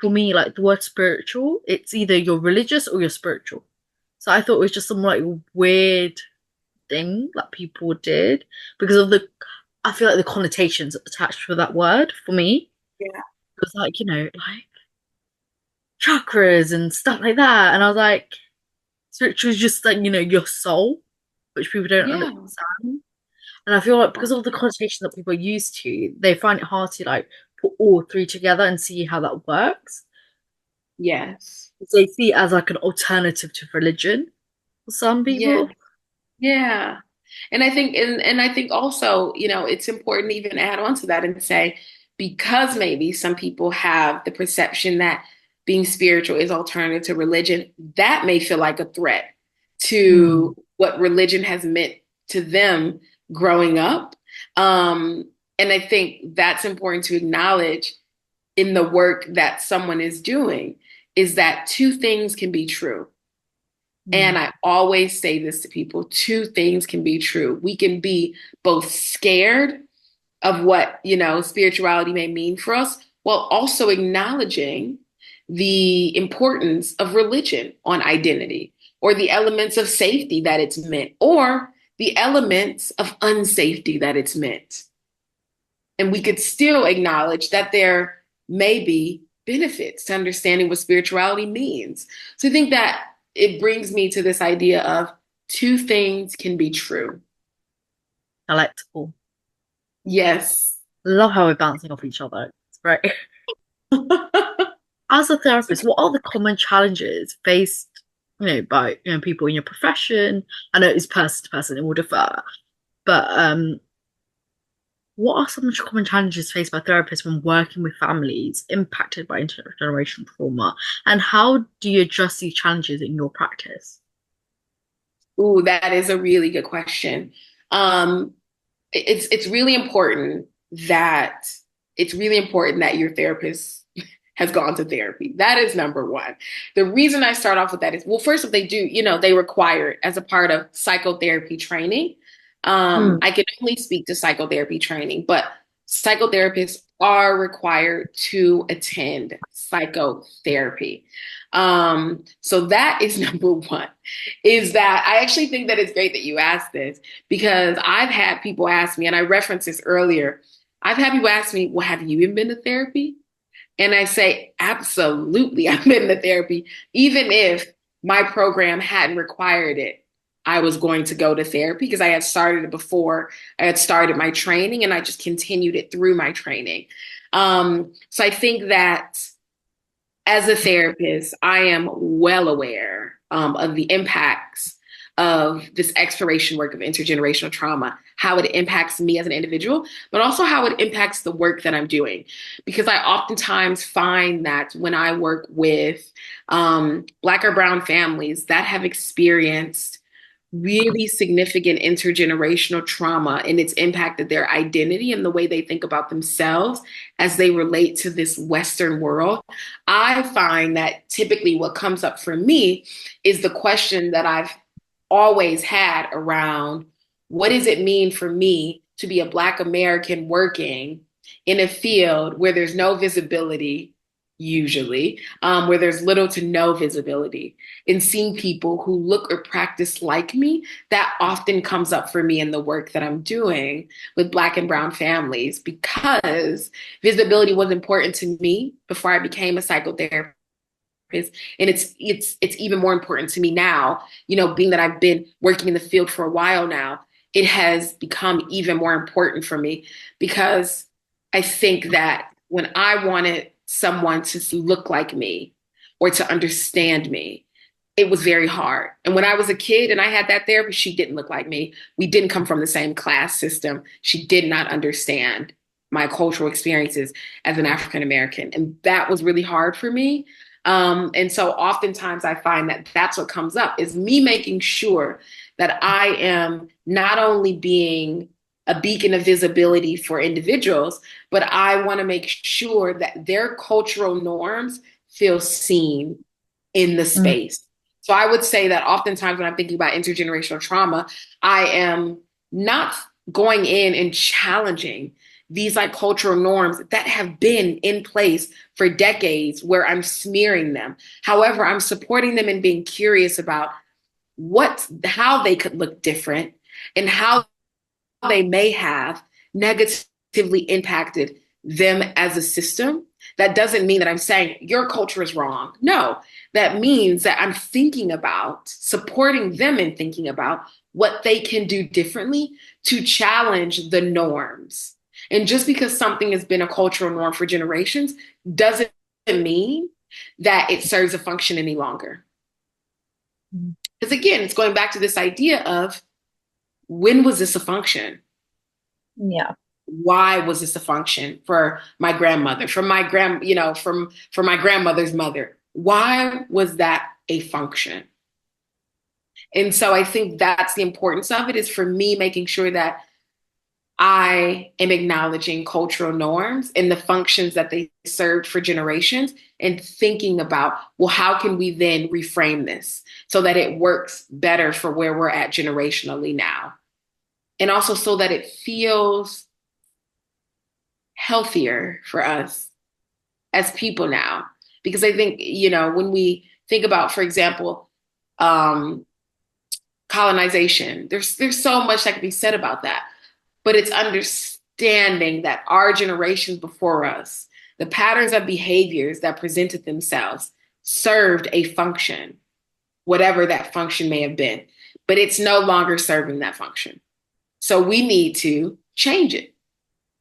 for me, like the word spiritual, it's either you're religious or you're spiritual. So I thought it was just some like weird thing that people did because of I feel like the connotations attached to that word for me. Yeah. It was like, like chakras and stuff like that. And I was like, spiritual is just like, your soul, which people don't Yeah. understand. And I feel like because of the connotation that people are used to, they find it hard to like put all three together and see how that works. Yes. They see it as like an alternative to religion for some Yeah. people. Yeah. And I think also, it's important to even add on to that and say because maybe some people have the perception that being spiritual is alternative to religion, that may feel like a threat Mm. to what religion has meant to them growing up. And I think that's important to acknowledge in the work that someone is doing is that two things can be true. And Mm. I always say this to people, two things can be true. We can be both scared of what, spirituality may mean for us, while also acknowledging the importance of religion on identity, or the elements of safety that it's meant, or the elements of unsafety that it's meant. And we could still acknowledge that there may be benefits to understanding what spirituality means. So I think that it brings me to this idea of two things can be true. Delectable. Yes. Love how we're bouncing off each other. It's great. As a therapist, what are the common challenges faced, by people in your profession? I know it's person to person, it will differ, but what are some common challenges faced by therapists when working with families impacted by intergenerational trauma, and how do you address these challenges in your practice? Ooh, that is a really good question. Um, it's really important that your therapist has gone to therapy. That is number one. The reason I start off with that is, well, first, if they do, they require it as a part of psychotherapy training. Mm. I can only speak to psychotherapy training, but psychotherapists are required to attend psychotherapy. So that is number one, is that I actually think that it's great that you asked this, because I've had people ask me, and I referenced this earlier, I've had people ask me, well, have you even been to therapy? And I say, absolutely, I've been to therapy. Even if my program hadn't required it, I was going to go to therapy because I had started it before I had started my training, and I just continued it through my training. So I think that as a therapist, I am well aware of the impacts of this exploration work of intergenerational trauma, how it impacts me as an individual, but also how it impacts the work that I'm doing. Because I oftentimes find that when I work with Black or Brown families that have experienced really significant intergenerational trauma and its impacted their identity and the way they think about themselves as they relate to this Western world, I find that typically what comes up for me is the question that I've always had around, what does it mean for me to be a Black American working in a field where there's no visibility, usually, where there's little to no visibility, and seeing people who look or practice like me? That often comes up for me in the work that I'm doing with Black and Brown families, because visibility was important to me before I became a psychotherapist. And it's even more important to me now, being that I've been working in the field for a while now. It has become even more important for me, because I think that when I wanted someone to look like me or to understand me, it was very hard. And when I was a kid and I had that therapist, she didn't look like me. We didn't come from the same class system. She did not understand my cultural experiences as an African American. And that was really hard for me. And so oftentimes I find that that's what comes up, is me making sure that I am not only being a beacon of visibility for individuals, but I want to make sure that their cultural norms feel seen in the Mm. space. So I would say that oftentimes when I'm thinking about intergenerational trauma, I am not going in and challenging these like cultural norms that have been in place for decades, where I'm smearing them. However, I'm supporting them in being curious about how they could look different, and how they may have negatively impacted them as a system. That doesn't mean that I'm saying your culture is wrong. No, that means that I'm thinking about supporting them and thinking about what they can do differently to challenge the norms. And just because something has been a cultural norm for generations doesn't mean that it serves a function any longer. Mm. Because again, it's going back to this idea of, when was this a function? Yeah. why was this a function for my grandmother, for my for my grandmother's mother? Why was that a function? And so I think that's the importance of it, is for me making sure that I am acknowledging cultural norms and the functions that they served for generations, and thinking about, well, how can we then reframe this so that it works better for where we're at generationally now? And also so that it feels healthier for us as people now. Because I think, when we think about, for example, um, colonization, there's so much that can be said about that. But it's understanding that our generations before us, the patterns of behaviors that presented themselves served a function, whatever that function may have been, but it's no longer serving that function. So we need to change it.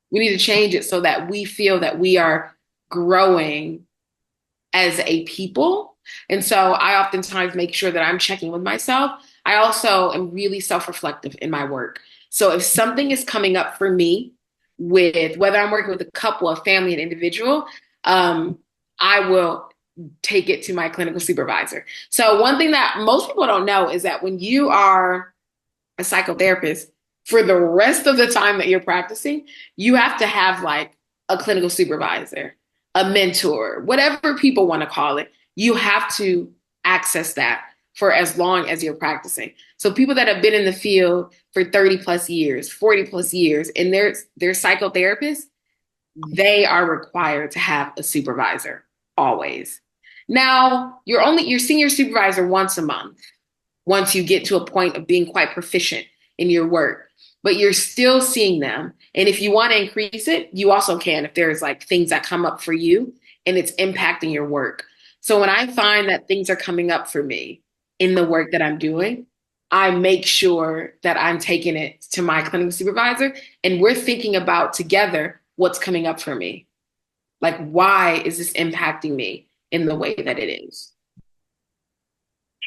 We need to change it so that we feel that we are growing as a people. And so I oftentimes make sure that I'm checking with myself. I also am really self-reflective in my work. So if something is coming up for me, with whether I'm working with a couple, a family, an individual, I will take it to my clinical supervisor. So one thing that most people don't know is that when you are a psychotherapist, for the rest of the time that you're practicing, you have to have like a clinical supervisor, a mentor, whatever people want to call it. You have to access that for as long as you're practicing. So people that have been in the field for 30 plus years, 40 plus years, and they're psychotherapists, they are required to have a supervisor always. Now, you're seeing your supervisor once a month, once you get to a point of being quite proficient in your work, but you're still seeing them. And if you want to increase it, you also can, if there's like things that come up for you and it's impacting your work. So when I find that things are coming up for me in the work that I'm doing, I make sure that I'm taking it to my clinical supervisor and we're thinking about together what's coming up for me. Like, why is this impacting me in the way that it is?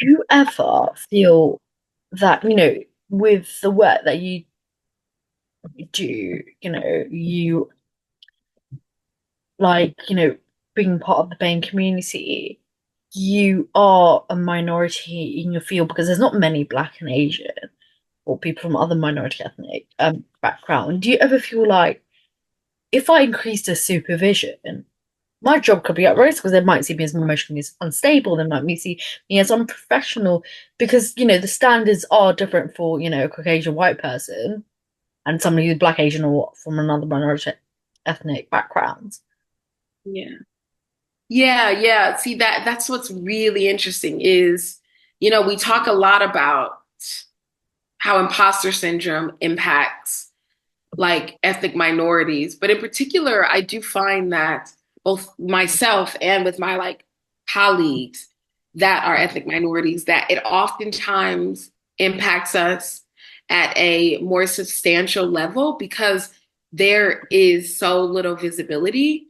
Do you ever feel that, with the work that you do, you like, being part of the BAME community, you are a minority in your field because there's not many Black and Asian or people from other minority ethnic background. Do you ever feel like if I increase the supervision, my job could be at risk because they might see me as emotionally unstable, they might see me as unprofessional because, the standards are different for, a Caucasian white person and somebody who's Black, Asian, or from another minority ethnic background. Yeah. Yeah, yeah. See, that's what's really interesting is, we talk a lot about how imposter syndrome impacts like ethnic minorities, but in particular, I do find that both myself and with my like colleagues that are ethnic minorities, that it oftentimes impacts us at a more substantial level because there is so little visibility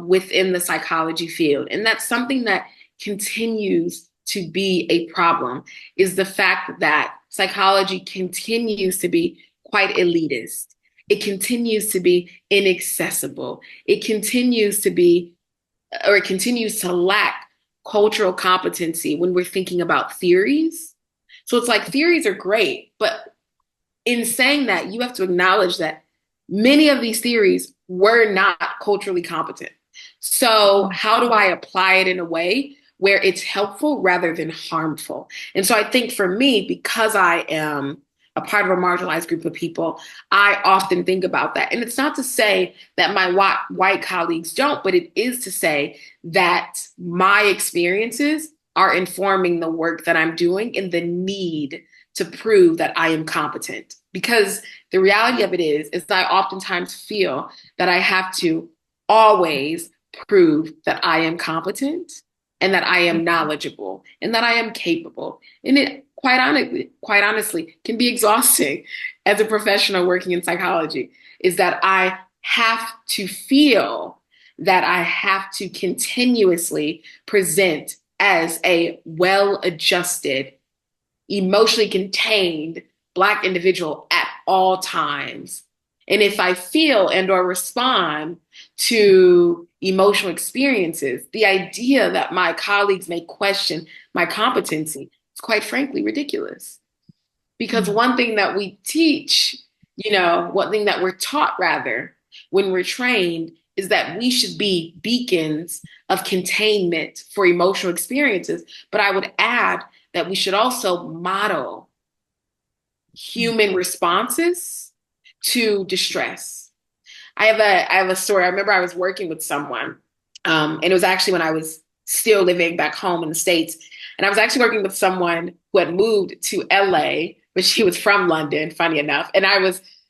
within the psychology field. And that's something that continues to be a problem, is the fact that psychology continues to be quite elitist. It continues to be inaccessible. It continues to be, or it continues to lack cultural competency when we're thinking about theories. So it's like theories are great, but in saying that, you have to acknowledge that many of these theories were not culturally competent. So, how do I apply it in a way where it's helpful rather than harmful? And so, I think for me, because I am a part of a marginalized group of people, I often think about that. And it's not to say that my white colleagues don't, but it is to say that my experiences are informing the work that I'm doing and the need to prove that I am competent. Because the reality of it is I oftentimes feel that I have to always prove that I am competent and that I am knowledgeable and that I am capable. And it quite honestly can be exhausting as a professional working in psychology, is that I have to feel that I have to continuously present as a well-adjusted, emotionally contained Black individual at all times. And if I feel and or respond to emotional experiences, the idea that my colleagues may question my competency is quite frankly ridiculous. Because Mm. one thing that we teach, one thing that we're taught rather when we're trained is that we should be beacons of containment for emotional experiences. But I would add that we should also model human responses to distress. I have a story. I remember I was working with someone, and it was actually when I was still living back home in the States. And I was actually working with someone who had moved to LA, but she was from London, funny enough. And I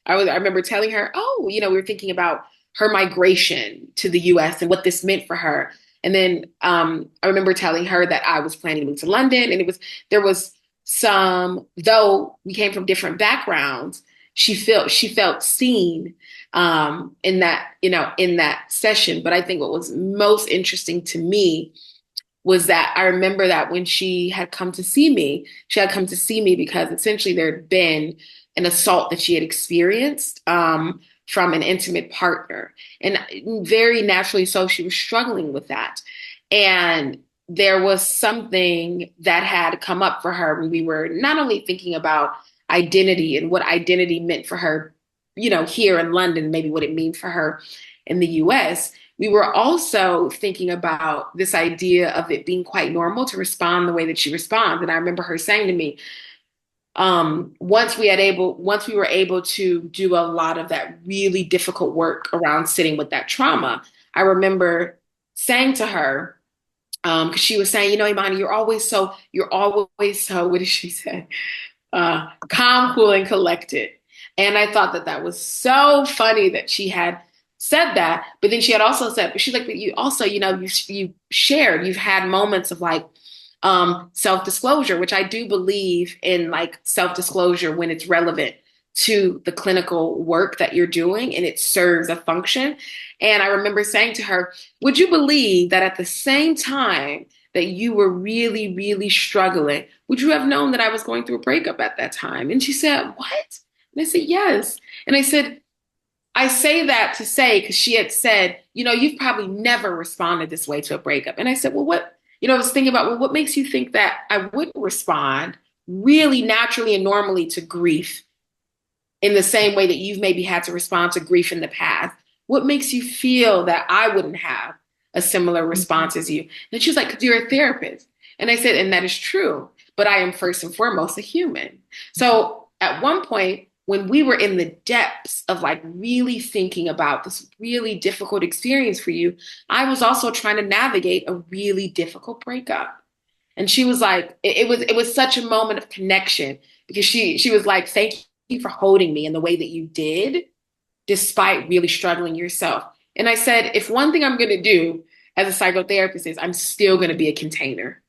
remember telling her, oh, we were thinking about her migration to the US and what this meant for her. And then I remember telling her that I was planning to move to London, and there was though we came from different backgrounds, she felt seen in that session. But I think what was most interesting to me was that I remember that when she had come to see me because essentially there had been an assault that she had experienced from an intimate partner. And very naturally so, she was struggling with that. And there was something that had come up for her when we were not only thinking about identity and what identity meant for her, here in London, maybe what it means for her in the US. We were also thinking about this idea of it being quite normal to respond the way that she responds. And I remember her saying to me, once we were able to do a lot of that really difficult work around sitting with that trauma, I remember saying to her, because she was saying, Imani, you're always so, what did she say? Calm, cool, and collected. And I thought that that was so funny that she had said that. But then she had also said, but she's like, but you also, you've had moments of like self-disclosure, which I do believe in, like self-disclosure when it's relevant to the clinical work that you're doing and it serves a function. And I remember saying to her, would you believe that at the same time that you were really, really struggling, would you have known that I was going through a breakup at that time? And she said, what? And I said, yes. And I said, I say that to say, because she had said, you've probably never responded this way to a breakup. And I said, well, what, I was thinking about, well, what makes you think that I wouldn't respond really naturally and normally to grief in the same way that you've maybe had to respond to grief in the past? What makes you feel that I wouldn't have a similar response as you? And she was like, because you're a therapist. And I said, and that is true, but I am first and foremost a human. So at one point, when we were in the depths of like really thinking about this really difficult experience for you, I was also trying to navigate a really difficult breakup. And she was like, it was such a moment of connection because she was like, thank you for holding me in the way that you did, despite really struggling yourself. And I said, if one thing I'm going to do as a psychotherapist is I'm still going to be a container.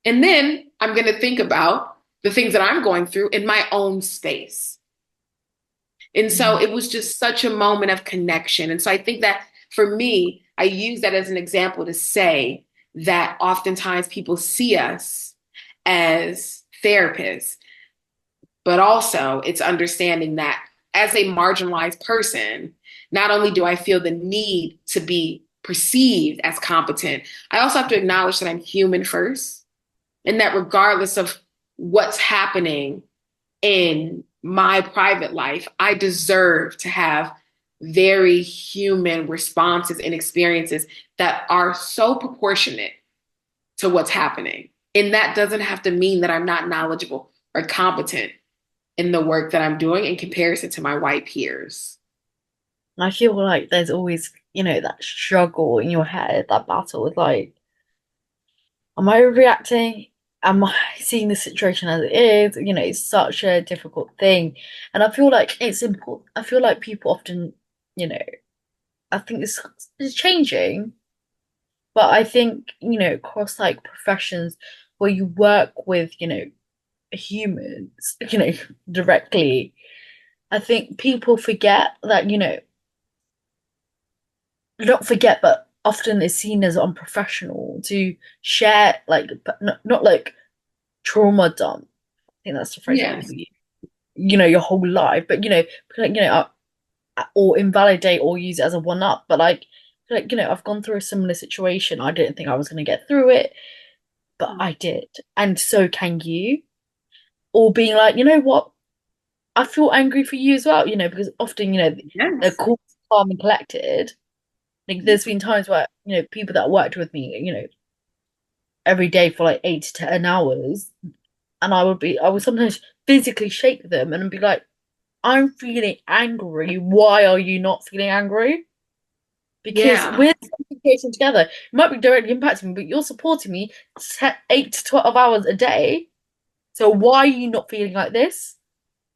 And then I'm going to think about the things that I'm going through in my own space. And so Mm. it was just such a moment of connection. And so I think that for me, I use that as an example to say that oftentimes people see us as therapists, but also it's understanding that as a marginalized person, not only do I feel the need to be perceived as competent, I also have to acknowledge that I'm human first, and that regardless of what's happening in my private life, I deserve to have very human responses and experiences that are so proportionate to what's happening. And that doesn't have to mean that I'm not knowledgeable or competent in the work that I'm doing in comparison to my white peers. I feel like there's always, that struggle in your head, that battle with like, am I overreacting? Am I seeing the situation as it is? It's such a difficult thing. And I feel like it's important. I feel like people often, you know, I think this is changing, but I think, across like professions where you work with, humans, directly, I think people forget that, not forget, but often is seen as unprofessional to share like, but not like trauma dump. I think that's the phrase that Yes. people use. Your whole life, but like, or invalidate or use it as a one up, but I've gone through a similar situation. I didn't think I was going to get through it, but I did, and so can you. Or being like, you know what, I feel angry for you as well, because often, they're Yes. cool, calm, and collected. Like, there's been times where, people that worked with me, every day for like 8 to 10 hours, and I would sometimes physically shake them and be like, I'm feeling angry. Why are you not feeling angry? Because Yeah. we're communicating together. It might be directly impacting me, but you're supporting me 8 to 12 hours a day. So why are you not feeling like this?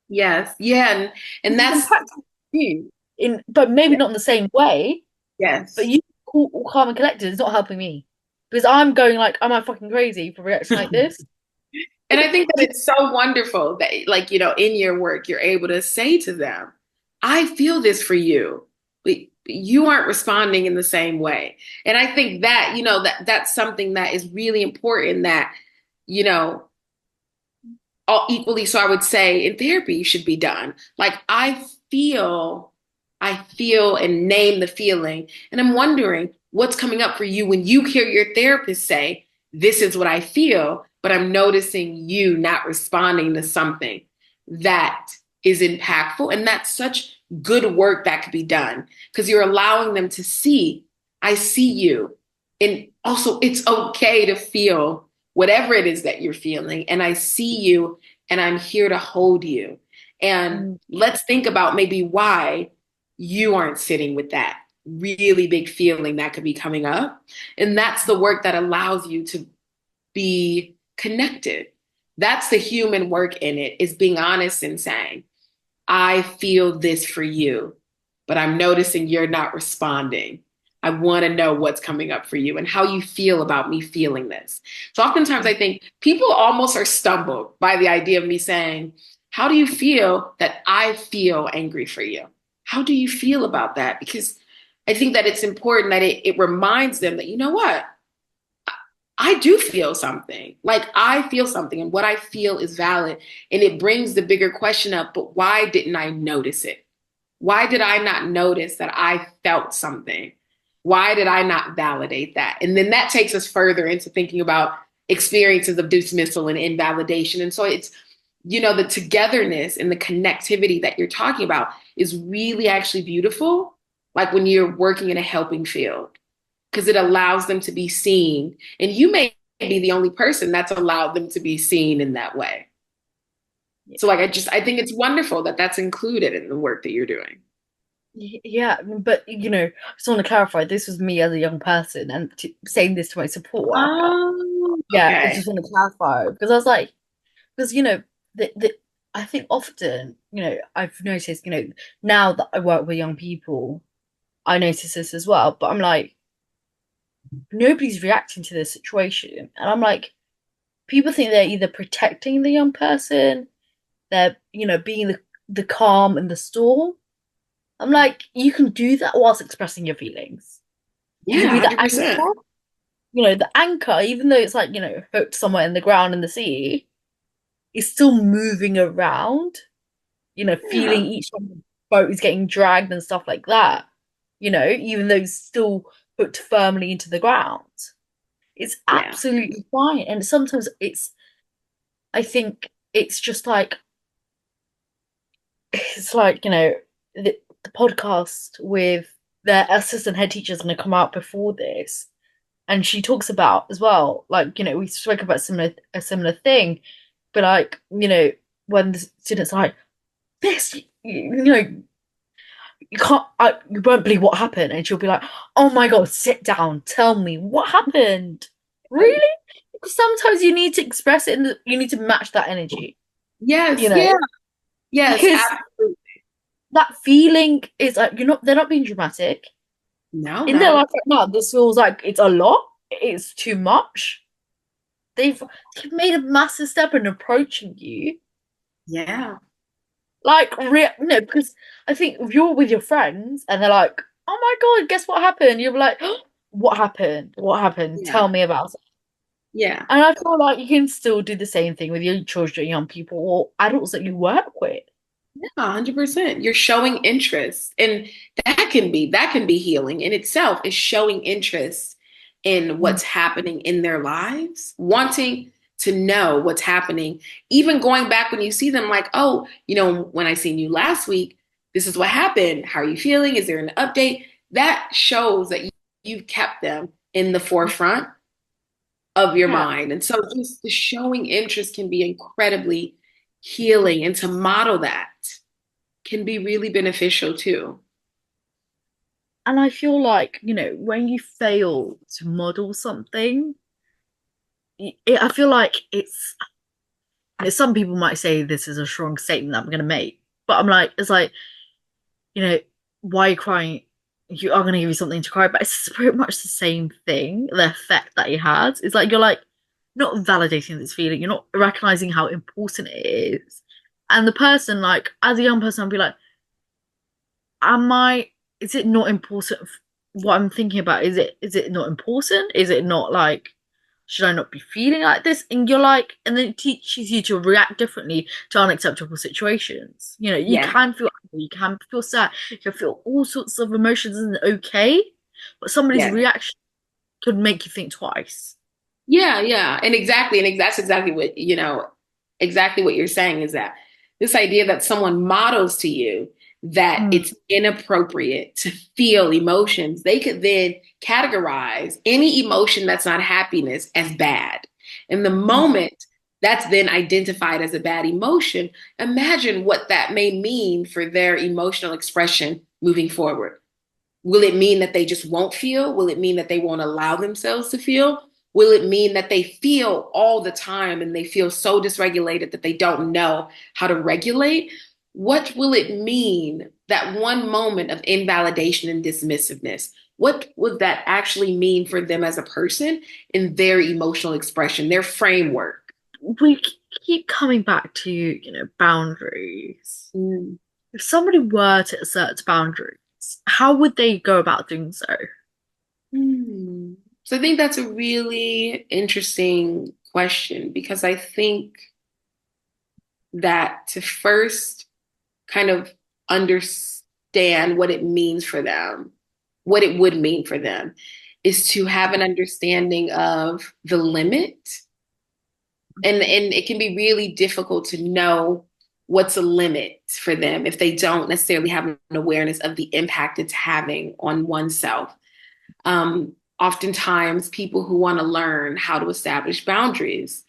Yes. Yeah. And This is that's, impacting you but maybe yeah, not in the same way. But yes. you cool, calm and collected is not helping me because I'm going like, am I fucking crazy for reacting like this? And I think that it's so wonderful that, like, in your work, you're able to say to them, I feel this for you, but you aren't responding in the same way. And I think that, that's something that is really important that, you know, all equally so I would say in therapy should be done. Like feel, I feel and name the feeling. And I'm wondering what's coming up for you when you hear your therapist say, this is what I feel, but I'm noticing you not responding to something that is impactful. And that's such good work that could be done because you're allowing them to see, I see you. And also, it's okay to feel whatever it is that you're feeling. And I see you and I'm here to hold you. And Mm, let's think about maybe why you aren't sitting with that really big feeling that could be coming up. And that's the work that allows you to be connected. That's the human work in it, is being honest and saying, I feel this for you, but I'm noticing you're not responding. I want to know what's coming up for you and how you feel about me feeling this. So oftentimes I think people almost are stumbled by the idea of me saying, how do you feel that I feel angry for you? How do you feel about that? Because I think that it's important that it reminds them that, you know what? I do feel something. Like I feel something and what I feel is valid. And it brings the bigger question up, but why didn't I notice it? Why did I not notice that I felt something? Why did I not validate that? And then that takes us further into thinking about experiences of dismissal and invalidation. And so it's, the togetherness and the connectivity that you're talking about is really actually beautiful. Like when you're working in a helping field because it allows them to be seen. And you may be the only person that's allowed them to be seen in that way. So like I think it's wonderful that that's included in the work that you're doing. yeah, but I just want to clarify, this was me as a young person and saying this to my support worker. Oh, Yeah, I okay. just want to clarify because I was like, because I think often, I've noticed, now that I work with young people, I notice this as well. But I'm like, nobody's reacting to this situation, and I'm like, people think they're either protecting the young person, they're being the calm in the storm. I'm like, you can do that whilst expressing your feelings. You Yeah, can be the 100%. anchor, the anchor, even though it's like, hooked somewhere in the ground in the sea, is still moving around, feeling Yeah, each time the boat is getting dragged and stuff like that, even though it's still hooked firmly into the ground. It's yeah, absolutely fine. And sometimes I think it's just like, it's like, the podcast with their assistant head teacher is going to come out before this. And she talks about as well, like, we spoke about a similar thing, but like, when the students are like, this, you won't believe what happened. And she'll be like, oh my God, sit down, tell me what happened. Really? Because sometimes you need to express it and you need to match that energy, you yes, know, yeah, yes, because absolutely. that feeling is like, they're not being dramatic. No, In not their at all. life right now, this feels like it's a lot, it's too much. They've, they've made a massive step in approaching you. Yeah, Like, no, because I think if you're with your friends and they're like, oh my God, guess what happened? You're like, oh, what happened? What happened? yeah, Tell me about it. yeah, And I feel like you can still do the same thing with your children, young people, or adults that you work with. Yeah, 100%. You're showing interest. And that can be healing in itself, is showing interest in Mm. what's happening in their lives, wanting to know what's happening. Even going back when you see them like, oh, when I seen you last week, this is what happened. How are you feeling? Is there an update? That shows that you've kept them in the forefront of your Yeah. mind. And so just the showing interest can be incredibly healing, and to model that can be really beneficial too. And I feel like, when you fail to model something, I feel like some people might say this is a strong statement that I'm going to make, but I'm like, it's like, you know, why are you crying? You are going to give you something to cry, but it's pretty much the same thing. The effect that he had is like, you're like, not validating this feeling, you're not recognizing how important it is. And the person, like, as a young person, I'll be like, am I is it not important what I'm thinking about? Is it not important? Is it not like should I not be feeling like this? And you're like, and then it teaches you to react differently to unacceptable situations. You Yeah. can feel angry, you can feel sad, you can feel all sorts of emotions and okay, but somebody's Yeah. reaction could make you think twice. Yeah, yeah. And that's exactly what, exactly what you're saying, is that this idea that someone models to you that Mm. it's inappropriate to feel emotions, they could then categorize any emotion that's not happiness as bad. And the moment that's then identified as a bad emotion, imagine what that may mean for their emotional expression moving forward. Will it mean that they just won't feel? Will it mean that they won't allow themselves to feel? Will it mean that they feel all the time and they feel so dysregulated that they don't know how to regulate? What will it mean, that one moment of invalidation and dismissiveness? What would that actually mean for them as a person in their emotional expression, their framework? We keep coming back to, boundaries. Mm. If somebody were to assert boundaries, how would they go about doing so? Hmm. So I think that's a really interesting question, because I think that to first kind of understand what it means for them, what it would mean for them, is to have an understanding of the limit. And it can be really difficult to know what's a limit for them if they don't necessarily have an awareness of the impact it's having on oneself. Oftentimes, people who want to learn how to establish boundaries,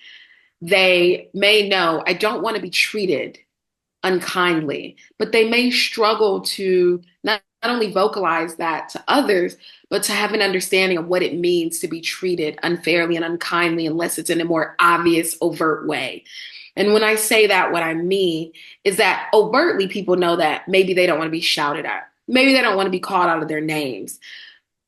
they may know, I don't want to be treated unkindly, but they may struggle to not only vocalize that to others, but to have an understanding of what it means to be treated unfairly and unkindly, unless it's in a more obvious, overt way. And when I say that, what I mean is that overtly people know that maybe they don't want to be shouted at. Maybe they don't want to be called out of their names.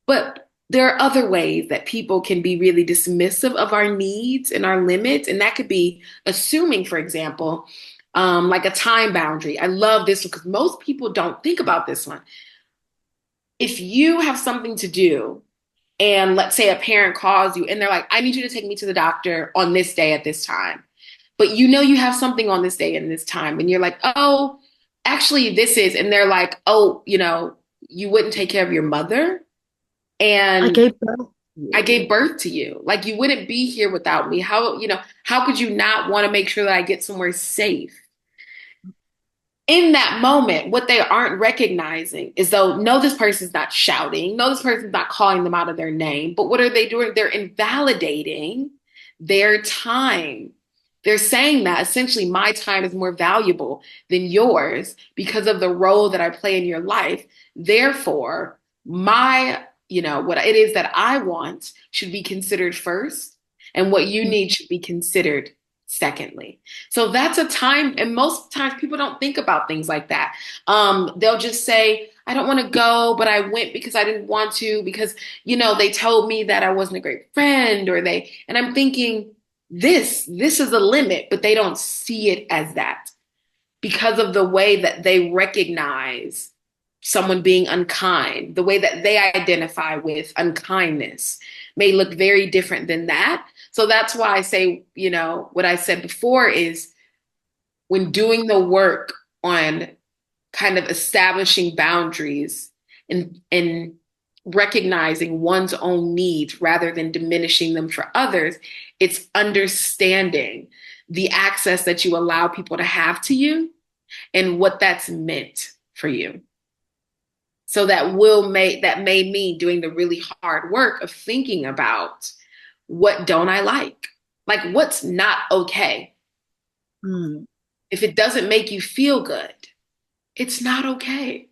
But there are other ways that people can be really dismissive of our needs and our limits. And that could be assuming, for example, like a time boundary. I love this because most people don't think about this one. If you have something to do, and let's say a parent calls you and they're like, I need you to take me to the doctor on this day at this time. But you have something on this day and this time. And you're like, oh, actually, and they're like, oh, you wouldn't take care of your mother. I And gave birth to I you. gave birth to you. Like, you wouldn't be here without me. How could you not want to make sure that I get somewhere safe? In that moment, what they aren't recognizing is, though, no, this person's not shouting, no, this person's not calling them out of their name, but what are they doing? They're invalidating their time. They're saying that essentially my time is more valuable than yours because of the role that I play in your life. Therefore, what it is that I want should be considered first, and what you need should be considered secondly. So that's a time, and most times people don't think about things like that. They'll just say, I don't want to go, but I went because I didn't want to, because, they told me that I wasn't a great friend, and I'm thinking, this is a limit, but they don't see it as that because of the way that they recognize someone being unkind. The way that they identify with unkindness may look very different than that. So that's why I say, what I said before is, when doing the work on kind of establishing boundaries and recognizing one's own needs rather than diminishing them for others. It's understanding the access that you allow people to have to you and what that's meant for you. So that may mean doing the really hard work of thinking about what don't I like what's not okay. Mm. If it doesn't make you feel good, it's not okay.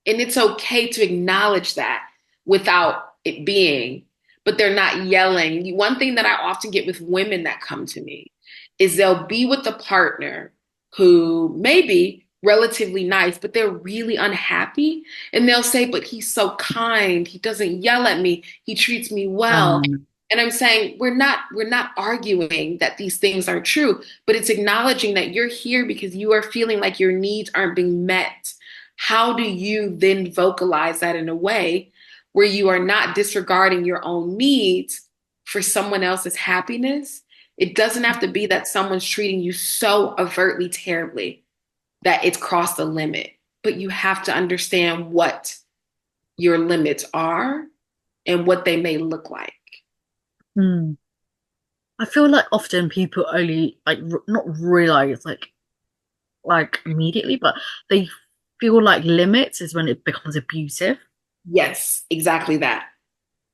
And it's okay to acknowledge that without it being, but they're not yelling. One thing that I often get with women that come to me is they'll be with a partner who may be relatively nice, but they're really unhappy. And they'll say, but he's so kind. He doesn't yell at me. He treats me well. Um, And I'm saying we're not arguing that these things are true, but it's acknowledging that you're here because you are feeling like your needs aren't being met. How do you then vocalize that in a way where you are not disregarding your own needs for someone else's happiness? It doesn't have to be that someone's treating you so overtly terribly that it's crossed the limit, but you have to understand what your limits are and what they may look like. mm. I feel like often people only like not realize like immediately, but they feel like limits is when it becomes abusive. Yes, exactly that.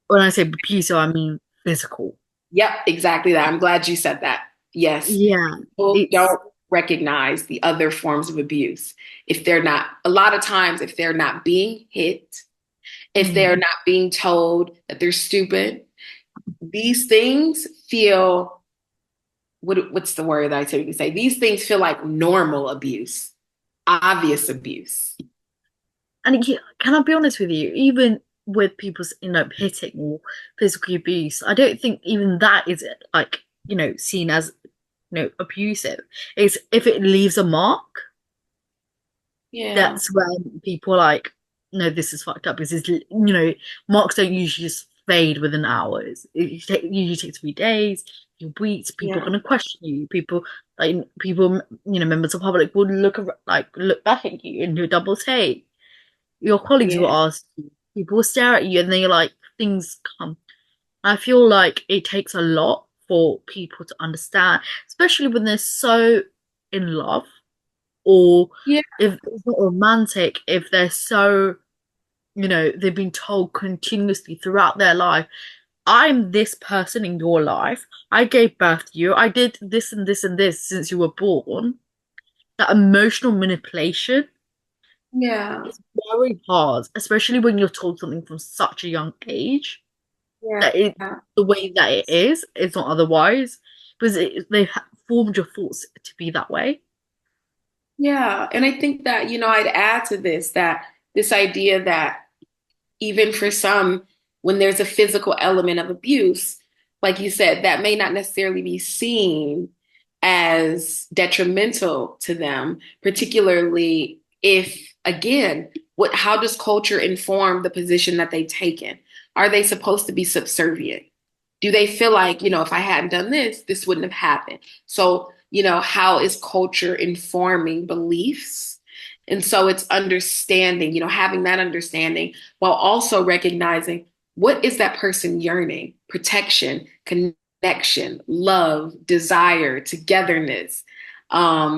When I say abusive, I mean physical. Yep, exactly that. I'm glad you said that. Yes. Yeah, People it's don't recognize the other forms of abuse. If they're not, a lot of times, if they're not being hit, if mm, they're not being told that they're stupid, these things feel, what's the word that I typically say? These things feel like normal abuse, obvious abuse. can I be honest with you? Even with people's hitting or physical abuse, I don't think even that is like seen as abusive. It's if it leaves a mark, Yeah, that's when people are like, no, this is fucked up because marks don't usually just fade within hours. It usually takes 3 days, weeks. People are yeah, gonna question you. Members of the public will look back at you and do a double take. Your colleagues will yeah, ask you. People will stare at you, and then you're like, things come. I feel like it takes a lot for people to understand, especially when they're so in love or yeah, if it's not romantic, if they're so, they've been told continuously throughout their life, I'm this person in your life. I gave birth to you. I did this and this and this since you were born. That emotional manipulation yeah, is very hard, especially when you're told something from such a young age. yeah. That it the way that it is, it's not otherwise. Because they've formed your thoughts to be that way. Yeah. And I think that, I'd add to this that this idea that even for some, when there's a physical element of abuse, like you said, that may not necessarily be seen as detrimental to them, particularly if, again, how does culture inform the position that they've taken? Are they supposed to be subservient? Do they feel like, if I hadn't done this, this wouldn't have happened? So, how is culture informing beliefs? And so it's understanding, having that understanding while also recognizing what is that person yearning? Protection, connection, love, desire, togetherness,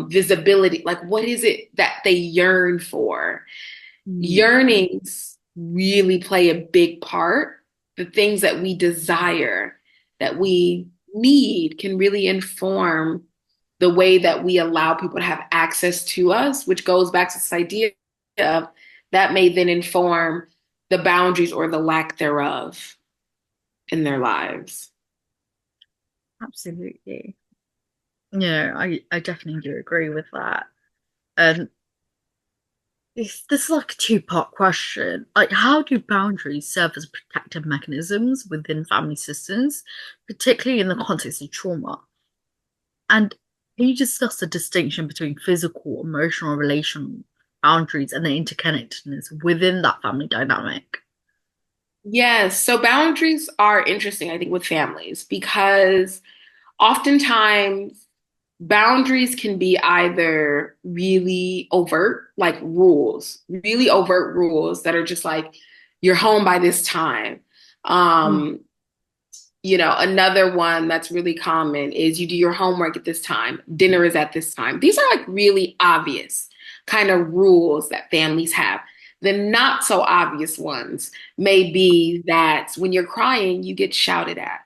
visibility. Like, what is it that they yearn for? Mm. Yearnings really play a big part. The things that we desire, that we need, can really inform the way that we allow people to have access to us, which goes back to this idea of that may then inform the boundaries or the lack thereof in their lives. Absolutely. Yeah, I definitely do agree with that. And this is like a two-part question. Like, how do boundaries serve as protective mechanisms within family systems, particularly in the context of trauma? And can you discuss the distinction between physical, emotional, relational boundaries and the interconnectedness within that family dynamic? Yes, so boundaries are interesting, I think, with families because oftentimes Boundaries can be either really overt, like rules, really overt rules that are just like, you're home by this time. Mm. Um, another one that's really common is you do your homework at this time, dinner is at this time. These are like really obvious kind of rules that families have. The not so obvious ones may be that when you're crying, you get shouted at.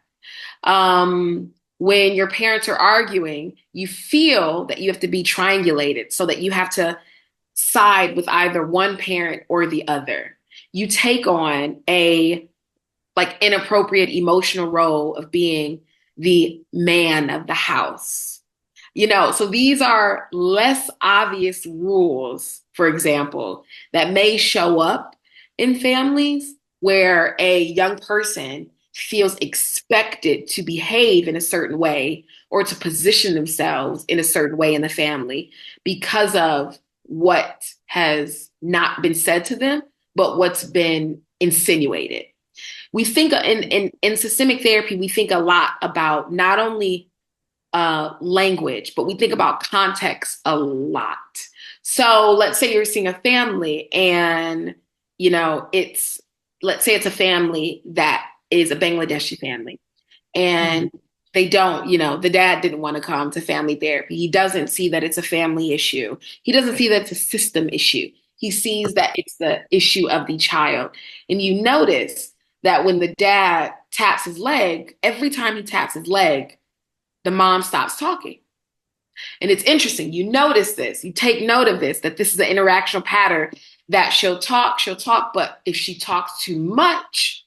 When your parents are arguing, you feel that you have to be triangulated so that you have to side with either one parent or the other. You take on a like inappropriate emotional role of being the man of the house. So these are less obvious rules, for example, that may show up in families where a young person feels expected to behave in a certain way or to position themselves in a certain way in the family because of what has not been said to them, but what's been insinuated. We think in systemic therapy, we think a lot about not only language, but we think about context a lot. So let's say you're seeing a family and, let's say it's a family that is a Bangladeshi family Mm. and they don't, the dad didn't want to come to family therapy. He doesn't see that it's a family issue. He doesn't see that it's a system issue. He sees that it's the issue of the child. And you notice that when the dad taps his leg, every time he taps his leg, the mom stops talking. And it's interesting. You notice this, you take note of this, that this is an interactional pattern that she'll talk, but if she talks too much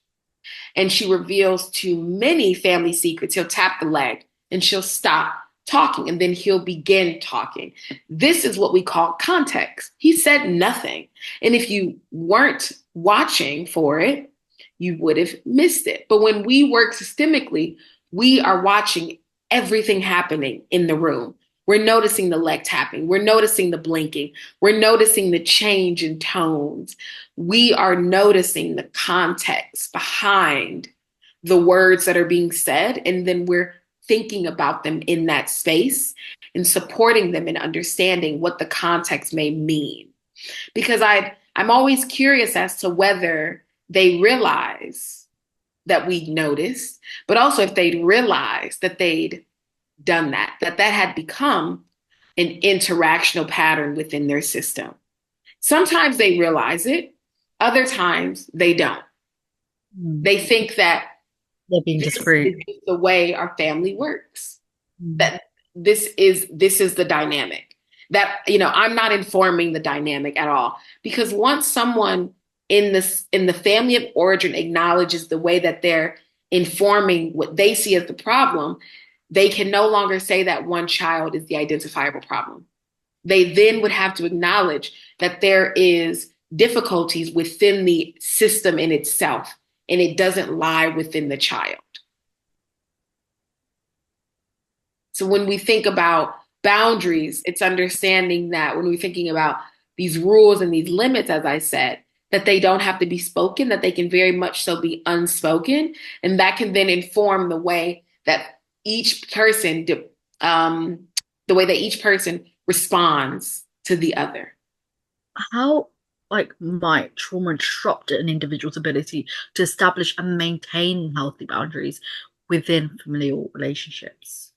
and she reveals too many family secrets, he'll tap the leg and she'll stop talking and then he'll begin talking. This is what we call context. He said nothing. And if you weren't watching for it, you would have missed it. But when we work systemically, we are watching everything happening in the room. We're noticing the leg tapping. We're noticing the blinking. We're noticing the change in tones. We are noticing the context behind the words that are being said. And then we're thinking about them in that space and supporting them in understanding what the context may mean. Because I'm always curious as to whether they realize that we noticed, but also if they'd realized that they'd done that had become an interactional pattern within their system. Sometimes they realize it, other times they don't. Mm. They think that They're being this discreet. is the way our family works. Mm. That this is the dynamic. That I'm not informing the dynamic at all because once someone in the family of origin acknowledges the way that they're informing what they see as the problem, they can no longer say that one child is the identifiable problem. They then would have to acknowledge that there is difficulties within the system in itself, and it doesn't lie within the child. So when we think about boundaries, it's understanding that when we're thinking about these rules and these limits, as I said, that they don't have to be spoken, that they can very much so be unspoken. And that can then inform the way that each person, the way that each person responds to the other. How might trauma disrupt an individual's ability to establish and maintain healthy boundaries within familial relationships?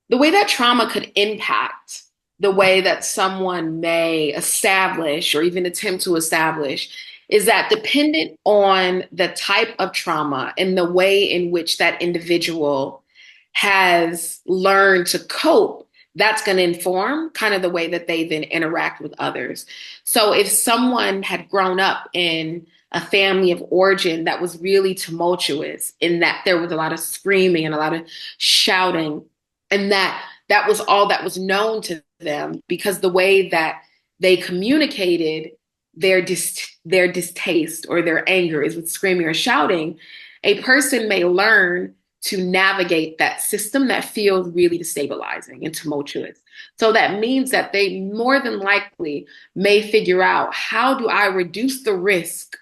The way that trauma could impact the way that someone may establish or even attempt to establish is that dependent on the type of trauma and the way in which that individual has learned to cope, that's going to inform kind of the way that they then interact with others. So if someone had grown up in a family of origin that was really tumultuous, in that there was a lot of screaming and a lot of shouting, and that was all that was known to them because the way that they communicated their distaste or their anger is with screaming or shouting. A person may learn to navigate that system that feels really destabilizing and tumultuous. So that means that they more than likely may figure out, how do I reduce the risk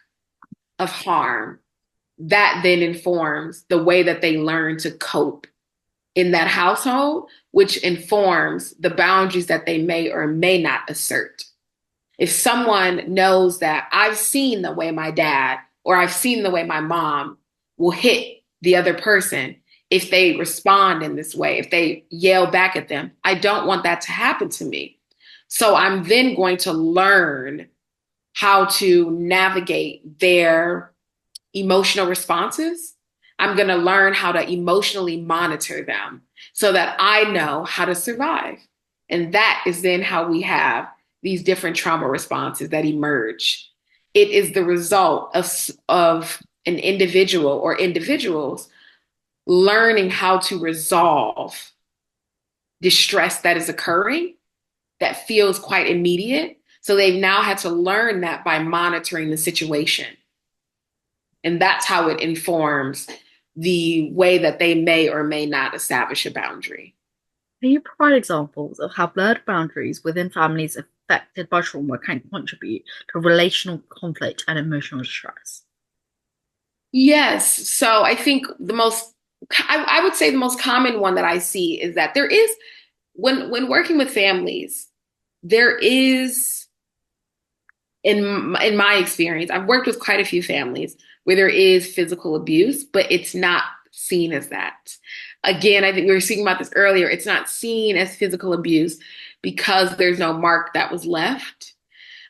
of harm? That then informs the way that they learn to cope in that household, which informs the boundaries that they may or may not assert. If someone knows that I've seen the way my dad or I've seen the way my mom will hit the other person if they respond in this way, if they yell back at them, I don't want that to happen to me. So I'm then going to learn how to navigate their emotional responses. I'm going to learn how to emotionally monitor them so that I know how to survive. And that is then how we have these different trauma responses that emerge. It is the result of an individual or individuals learning how to resolve distress that is occurring that feels quite immediate. So they've now had to learn that by monitoring the situation. And that's how it informs the way that they may or may not establish a boundary. Can you provide examples of how blurred boundaries within families affected by trauma can contribute to relational conflict and emotional distress? Yes. So I think I would say the most common one that I see is that there is, when working with families, there is, in my experience, I've worked with quite a few families where there is physical abuse, but it's not seen as that. Again, I think we were speaking about this earlier. It's not seen as physical abuse because there's no mark that was left.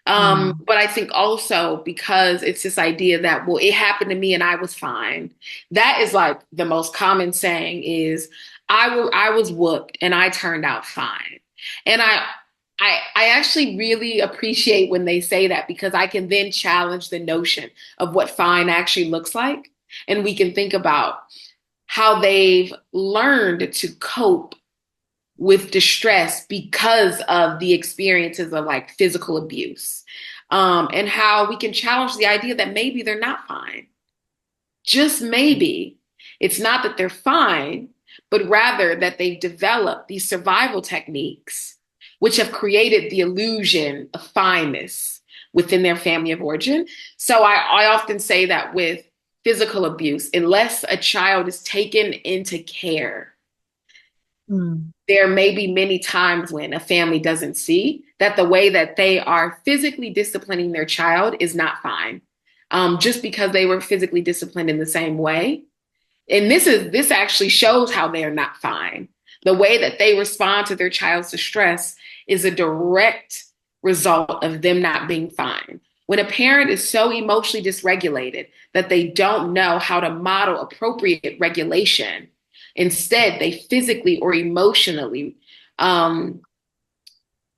Mm. But I think also because it's this idea that, well, it happened to me and I was fine. That is like the most common saying is, I was whooped and I turned out fine. And I actually really appreciate when they say that because I can then challenge the notion of what fine actually looks like. And we can think about how they've learned to cope with distress because of the experiences of like physical abuse. And how we can challenge the idea that maybe they're not fine. Just maybe. It's not that they're fine, but rather that they've developed these survival techniques which have created the illusion of fineness within their family of origin. So I often say that with physical abuse, unless a child is taken into care, Mm. there may be many times when a family doesn't see that the way that they are physically disciplining their child is not fine. Just because they were physically disciplined in the same way. And this actually shows how they are not fine. The way that they respond to their child's distress is a direct result of them not being fine. When a parent is so emotionally dysregulated that they don't know how to model appropriate regulation, instead they physically or emotionally um,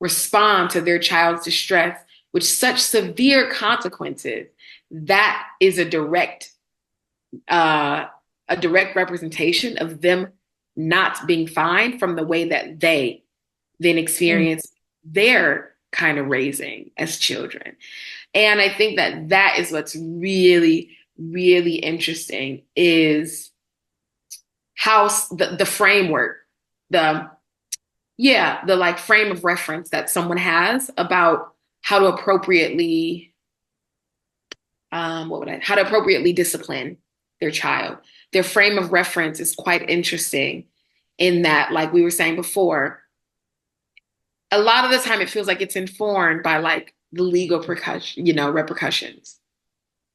respond to their child's distress with such severe consequences, that is uh, a direct representation of them not being fine from the way that they then Mm. experience their kind of raising as children. And I think that that is what's really, really interesting is how the framework, the the like frame of reference that someone has about how to appropriately how to appropriately discipline their child. Their frame of reference is quite interesting in that, like we were saying before, a lot of the time it feels like it's informed by like the legal repercussions.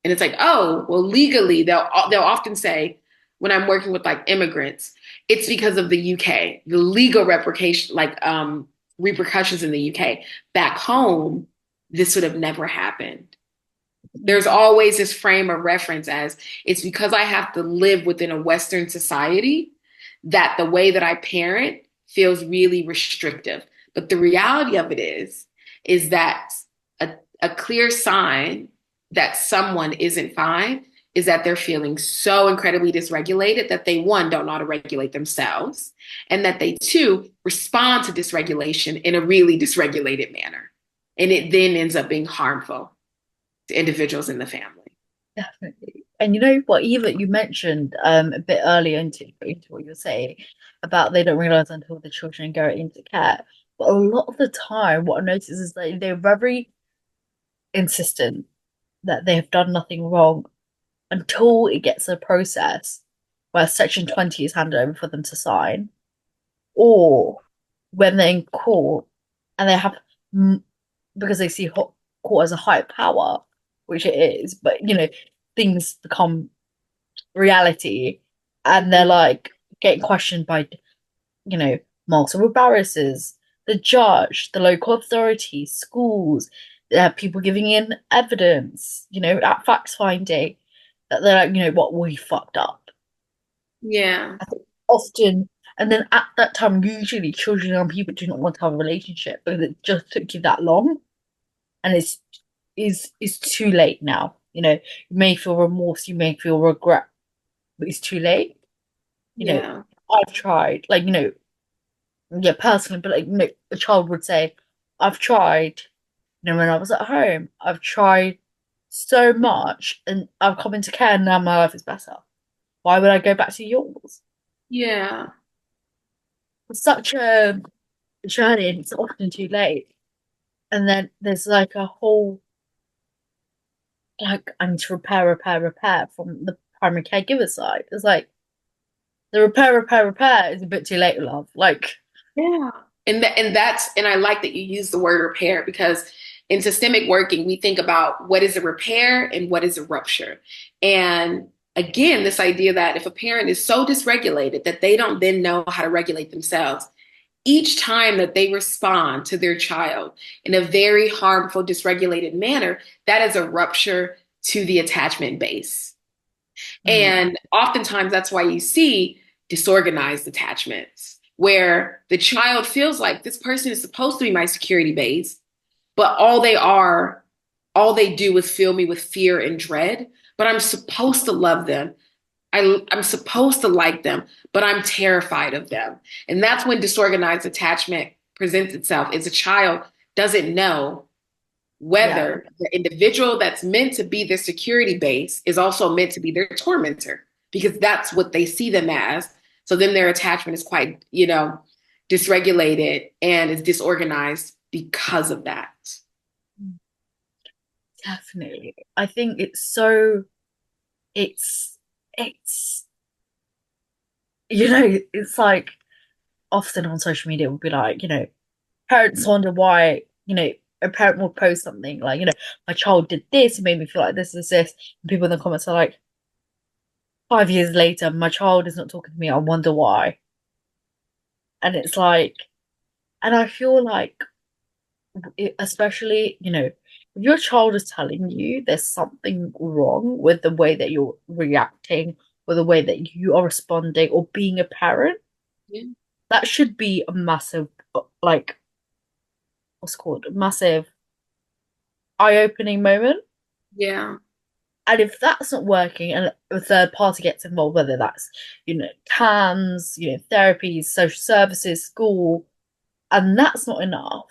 And it's like, oh, well, legally, they'll often say when I'm working with like immigrants, it's because of the UK, the legal repercussions in the UK. Back home, this would have never happened. There's always this frame of reference as it's because I have to live within a Western society that the way that I parent feels really restrictive. But the reality of it is that a clear sign that someone isn't fine is that they're feeling so incredibly dysregulated that they, one, don't know how to regulate themselves, and that they, two, respond to dysregulation in a really dysregulated manner. And it then ends up being harmful to individuals in the family. Definitely. And you know what, Eva, you mentioned a bit earlier into what you were saying about they don't realize until the children go into care. But a lot of the time, what I notice is that they're very insistent that they have done nothing wrong until it gets a process where Section 20 is handed over for them to sign. or when they're in court and they have because they see court as a higher power, which it is, but things become reality, and they're like getting questioned by you know multiple barristers, the judge, the local authorities, schools, people giving in evidence, at fact finding, that they're like, what, we fucked up. Yeah. I think often, and then at that time, usually children and people do not want to have a relationship because it just took you that long, and it's too late now. You may feel remorse, you may feel regret, but it's too late. You know, Yeah. I've tried, like, yeah, personally, but like, a child would say, I've tried, when I was at home, I've tried so much and I've come into care and now my life is better. Why would I go back to yours? Yeah. It's such a journey and it's often too late. And then there's like a whole, like, I need to repair from the primary caregiver side. It's like, the repair is a bit too late, love. Like, Yeah. And I like that you use the word repair because in systemic working, we think about what is a repair and what is a rupture. And again, this idea that if a parent is so dysregulated that they don't then know how to regulate themselves, each time that they respond to their child in a very harmful, dysregulated manner, that is a rupture to the attachment base. mm, And oftentimes that's why you see disorganized attachments, where the child feels like this person is supposed to be my security base, but all they do is fill me with fear and dread. But I'm supposed to love them. I'm supposed to like them, but I'm terrified of them. And that's when disorganized attachment presents itself, is a child doesn't know yeah. whether the individual that's meant to be their security base is also meant to be their tormentor, because that's what they see them as. So then their attachment is quite, dysregulated and is disorganized because of that. Definitely. I think it's it's it's like often on social media will be like, parents wonder why, a parent will post something like, my child did this, it made me feel like this. And people in the comments are like, 5 years later, my child is not talking to me, I wonder why. And it's like, and I feel like especially, if your child is telling you there's something wrong with the way that you're reacting or the way that you are responding or being a parent, Yeah. that should be a massive, like, what's it called? A massive eye-opening moment. Yeah. And if that's not working and a third party gets involved, whether that's, CAMS, therapies, social services, school, and that's not enough,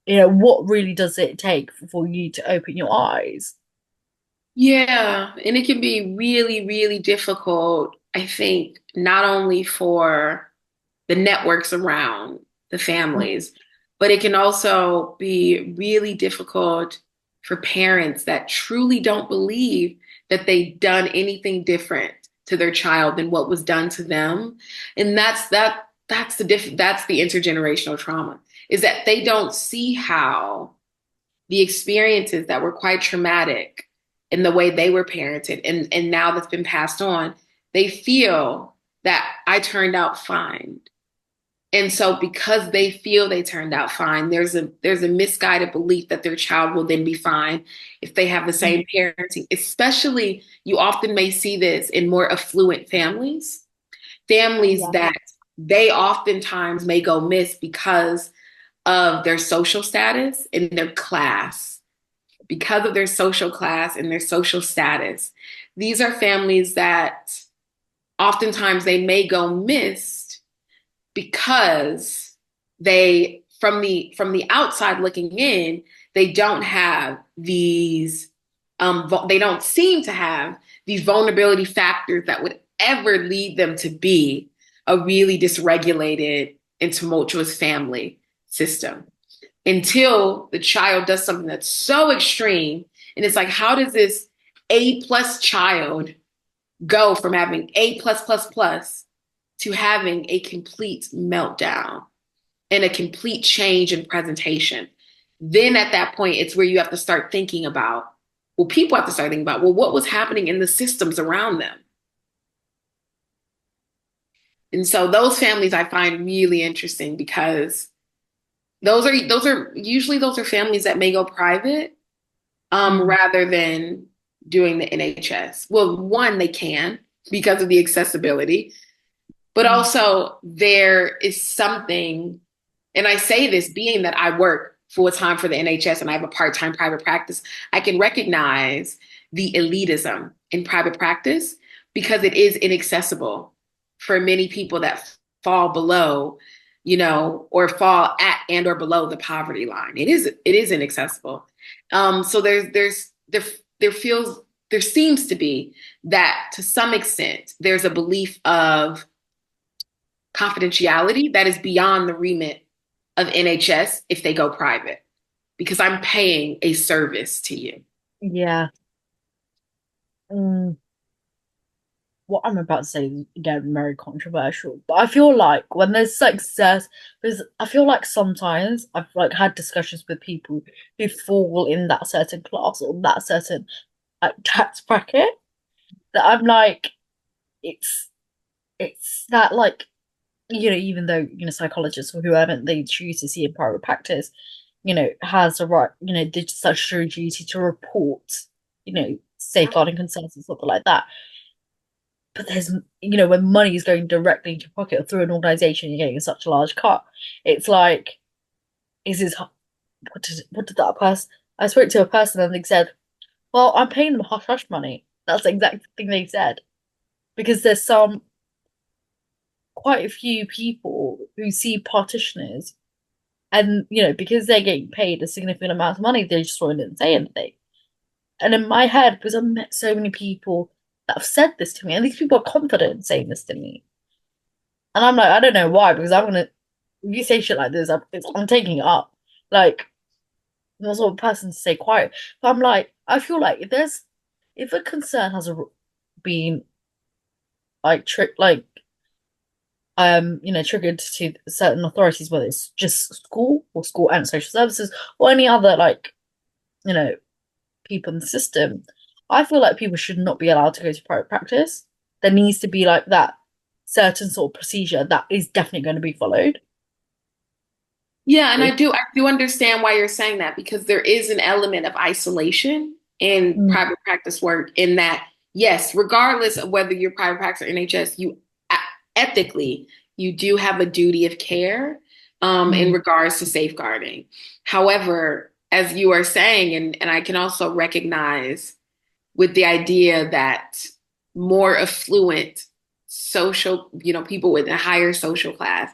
what really does it take for you to open your eyes? Yeah. And it can be really, really difficult, I think, not only for the networks around the families, but it can also be really difficult for parents that truly don't believe that they've done anything different to their child than what was done to them. And that's the intergenerational trauma, is that they don't see how the experiences that were quite traumatic in the way they were parented and now that's been passed on, they feel that I turned out fine. And so because they feel they turned out fine, there's a misguided belief that their child will then be fine if they have the same parenting. Especially, you often may see this in more affluent families, families Yeah. that they oftentimes may go miss because of their social status and their class, because of their social class and their social status. These are families that oftentimes they may go missed because they, from the outside looking in, they don't have these they don't seem to have these vulnerability factors that would ever lead them to be a really dysregulated and tumultuous family system, until the child does something that's so extreme. And it's like, how does this A plus child go from having A plus plus plus to having a complete meltdown and a complete change in presentation. Then at that point, it's where you have to start thinking about, well, people have to start thinking about, well, what was happening in the systems around them? And so those families I find really interesting because those are families that may go private Mm, rather than doing the NHS. Well, one, they can because of the accessibility, but mm, also there is something, and I say this being that I work full time for the NHS and I have a part time private practice, I can recognize the elitism in private practice because it is inaccessible for many people that fall below, or fall at and or below the poverty line. It is inaccessible. So there seems to be that to some extent there's a belief of confidentiality that is beyond the remit of NHS if they go private because I'm paying a service to you. yeah. Mm, what I'm about to say is again very controversial, but I feel like when there's success, because I feel like sometimes I've like had discussions with people who fall in that certain class or that certain like tax bracket that I'm like, it's it's that like even though psychologists or whoever they choose to see in private practice, has a right, the statutory duty to report, safeguarding concerns and something like that. But there's, when money is going directly into your pocket or through an organization, you're getting such a large cut. It's like, is this what did that person? I spoke to a person and they said, "Well, I'm paying them hush hush money." That's the exact thing they said because there's quite a few people who see partitioners and because they're getting paid a significant amount of money, they just didn't say anything. And in my head, because I've met so many people that have said this to me, and these people are confident in saying this to me. And I'm like, I don't know why, because if you say shit like this, I'm taking it up. Like, I'm not sort of person to say quiet. But I'm like, I feel like if a concern has been like, triggered to certain authorities, whether it's just school or school and social services or any other, like, you know, people in the system, I feel like people should not be allowed to go to private practice. There needs to be like that certain sort of procedure that is definitely going to be followed. Yeah, and If, I do understand why you're saying that because there is an element of isolation in mm, private practice work in that, yes, regardless of whether you're private practice or NHS, ethically, you do have a duty of care in mm, regards to safeguarding. However, as you are saying, and I can also recognize with the idea that more affluent social, people with a higher social class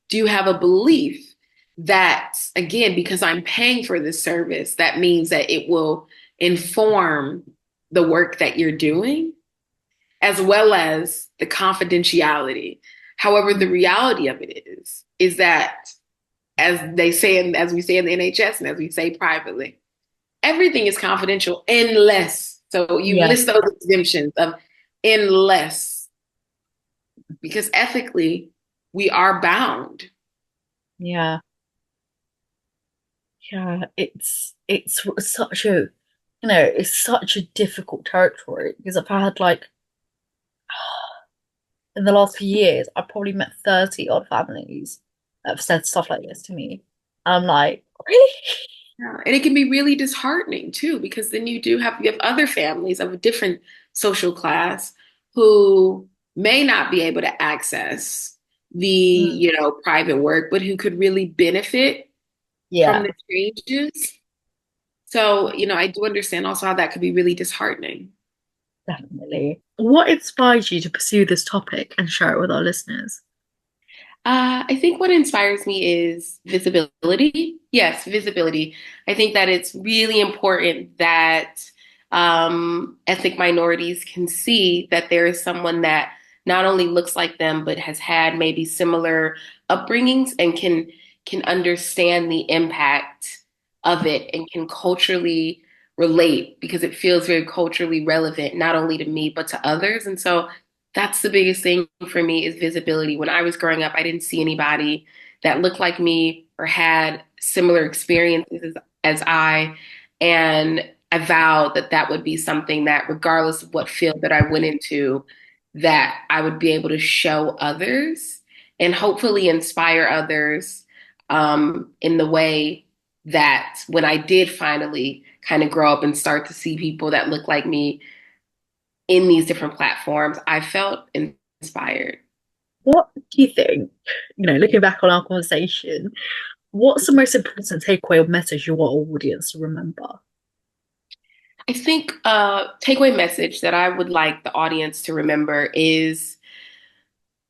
do have a belief that, again, because I'm paying for this service, that means that it will inform the work that you're doing, as well as the confidentiality. However, the reality of it is that as they say, and as we say in the NHS and as we say privately, everything is confidential unless, so you yeah, list those exemptions of unless, because ethically we are bound. yeah, yeah. It's such a it's such a difficult territory because I've had like in the last few years, I've probably met 30 odd families that have said stuff like this to me. I'm like, really? Yeah. And it can be really disheartening too, because then you have other families of a different social class who may not be able to access the, Mm, private work, but who could really benefit from yeah, the changes. So, I do understand also how that could be really disheartening. definitely. What inspired you to pursue this topic and share it with our listeners? I think what inspires me is visibility. Yes, visibility. I think that it's really important that ethnic minorities can see that there is someone that not only looks like them, but has had maybe similar upbringings and can understand the impact of it and can culturally relate because it feels very culturally relevant, not only to me, but to others. And so That's the biggest thing for me is visibility. When I was growing up, I didn't see anybody that looked like me or had similar experiences as I. And I vowed that that would be something that, regardless of what field that I went into, that I would be able to show others and hopefully inspire others in the way that when I did finally kind of grow up and start to see people that look like me in these different platforms, I felt inspired. What do you think, looking back on our conversation, what's the most important takeaway or message you want our audience to remember? I think a takeaway message that I would like the audience to remember is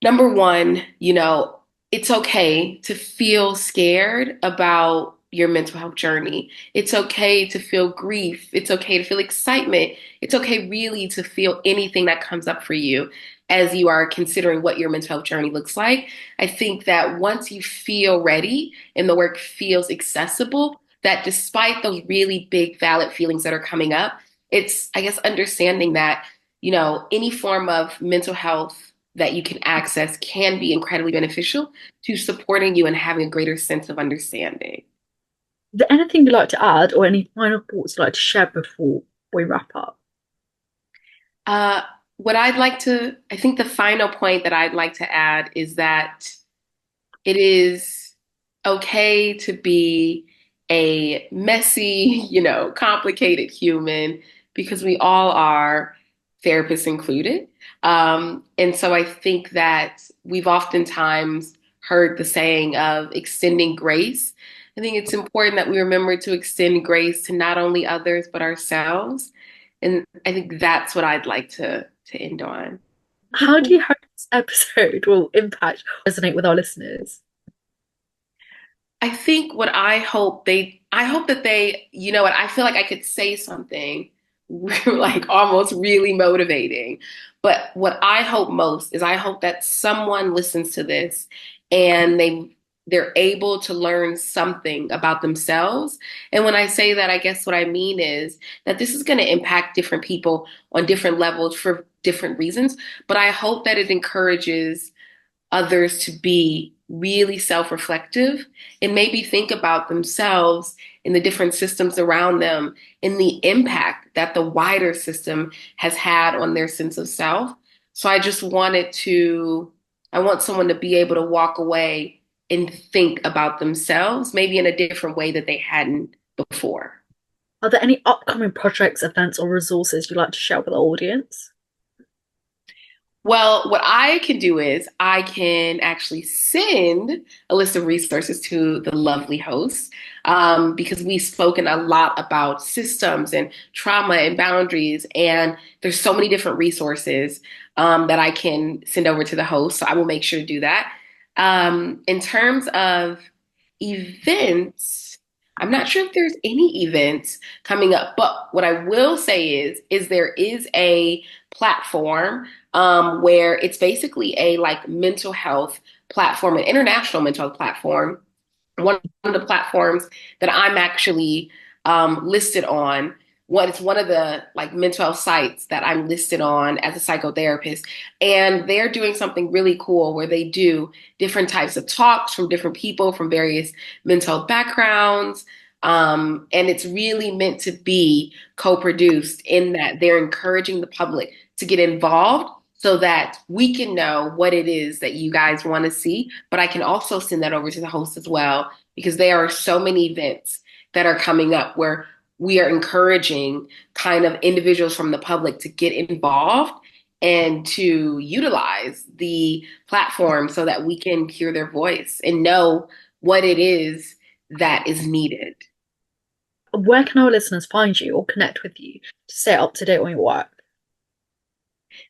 number one, it's okay to feel scared about your mental health journey. It's okay to feel grief. It's okay to feel excitement. It's okay, really, to feel anything that comes up for you as you are considering what your mental health journey looks like. I think that once you feel ready and the work feels accessible, that despite those really big, valid feelings that are coming up, it's, I guess, understanding that, any form of mental health that you can access can be incredibly beneficial to supporting you and having a greater sense of understanding. Is there anything you'd like to add or any final thoughts you'd like to share before we wrap up? Uh, I think the final point that I'd like to add is that it is okay to be a messy, complicated human because we all are, therapists included. And so I think that we've oftentimes heard the saying of extending grace. I think it's important that we remember to extend grace to not only others, but ourselves. And I think that's what I'd like to end on. How do you hope this episode will impact, resonate with our listeners? I think what I hope that they, what, I feel like I could say something like almost really motivating. But what I hope most is I hope that someone listens to this and they're able to learn something about themselves. And when I say that, I guess what I mean is that this is going to impact different people on different levels for different reasons. But I hope that it encourages others to be really self-reflective and maybe think about themselves and the different systems around them and the impact that the wider system has had on their sense of self. So I want someone to be able to walk away and think about themselves, maybe in a different way that they hadn't before. Are there any upcoming projects, events, or resources you'd like to share with our audience? Well, what I can do is I can actually send a list of resources to the lovely host because we've spoken a lot about systems and trauma and boundaries, and there's so many different resources that I can send over to the host. So I will make sure to do that. In terms of events, I'm not sure if there's any events coming up, but what I will say is there is a platform where it's basically a like mental health platform, an international mental health platform. One of the platforms that I'm actually listed on. It's one of the like mental health sites that I'm listed on as a psychotherapist, and they're doing something really cool where they do different types of talks from different people from various mental health backgrounds. And it's really meant to be co-produced in that they're encouraging the public to get involved so that we can know what it is that you guys want to see. But I can also send that over to the host as well, because there are so many events that are coming up where we are encouraging kind of individuals from the public to get involved and to utilize the platform so that we can hear their voice and know what it is that is needed. Where can our listeners find you or connect with you to stay up to date on your work?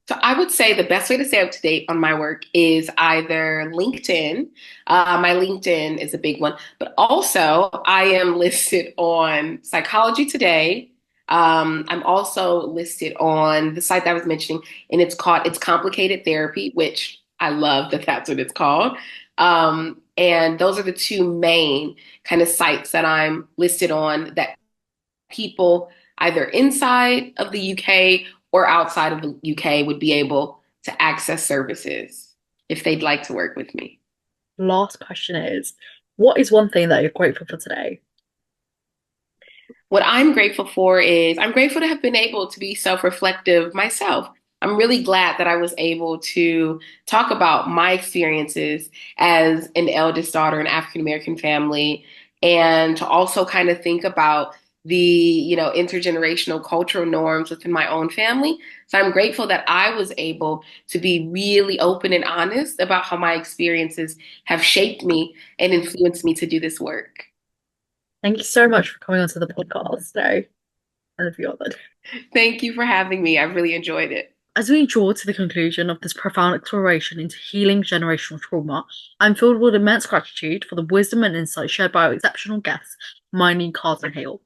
So I would say the best way to stay up to date on my work is either LinkedIn. My LinkedIn is a big one, but also I am listed on Psychology Today. I'm also listed on the site that I was mentioning, and It's Complicated Therapy, which I love that that's what it's called. And those are the two main kind of sites that I'm listed on that people either inside of the UK or outside of the UK would be able to access services if they'd like to work with me. Last question is, what is one thing that you're grateful for today? What I'm grateful for is I'm grateful to have been able to be self-reflective myself. I'm really glad that I was able to talk about my experiences as an eldest daughter in an African American family and to also kind of think about the intergenerational cultural norms within my own family. So I'm grateful that I was able to be really open and honest about how my experiences have shaped me and influenced me to do this work. Thank you so much for coming onto the podcast today. I love you all. Thank you for having me. I really enjoyed it. As we draw to the conclusion of this profound exploration into healing generational trauma, I'm filled with immense gratitude for the wisdom and insight shared by our exceptional guest, Mindfulness Carter-Hale.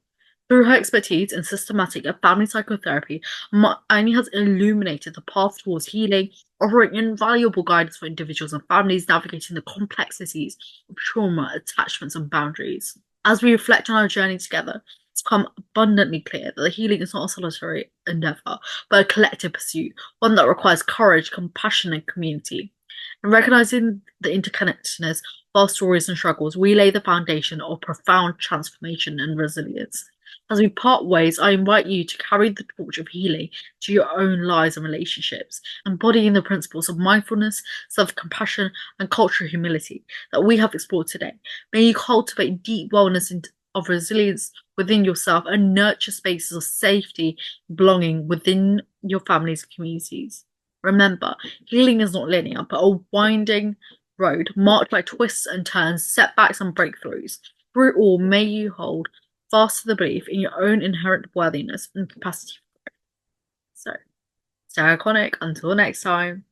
Through her expertise in systematic and family psychotherapy, Aini has illuminated the path towards healing, offering invaluable guidance for individuals and families navigating the complexities of trauma, attachments, and boundaries. As we reflect on our journey together, it's become abundantly clear that the healing is not a solitary endeavor, but a collective pursuit, one that requires courage, compassion, and community. And recognizing the interconnectedness of our stories and struggles, we lay the foundation of profound transformation and resilience. As we part ways, I invite you to carry the torch of healing to your own lives and relationships, embodying the principles of mindfulness, self compassion, and cultural humility that we have explored today. May you cultivate deep wellness of resilience within yourself and nurture spaces of safety, belonging within your families and communities. Remember, healing is not linear, but a winding road marked by twists and turns, setbacks and breakthroughs. Through it all, may you hold fast to the belief in your own inherent worthiness and capacity. So, stay iconic. Until next time.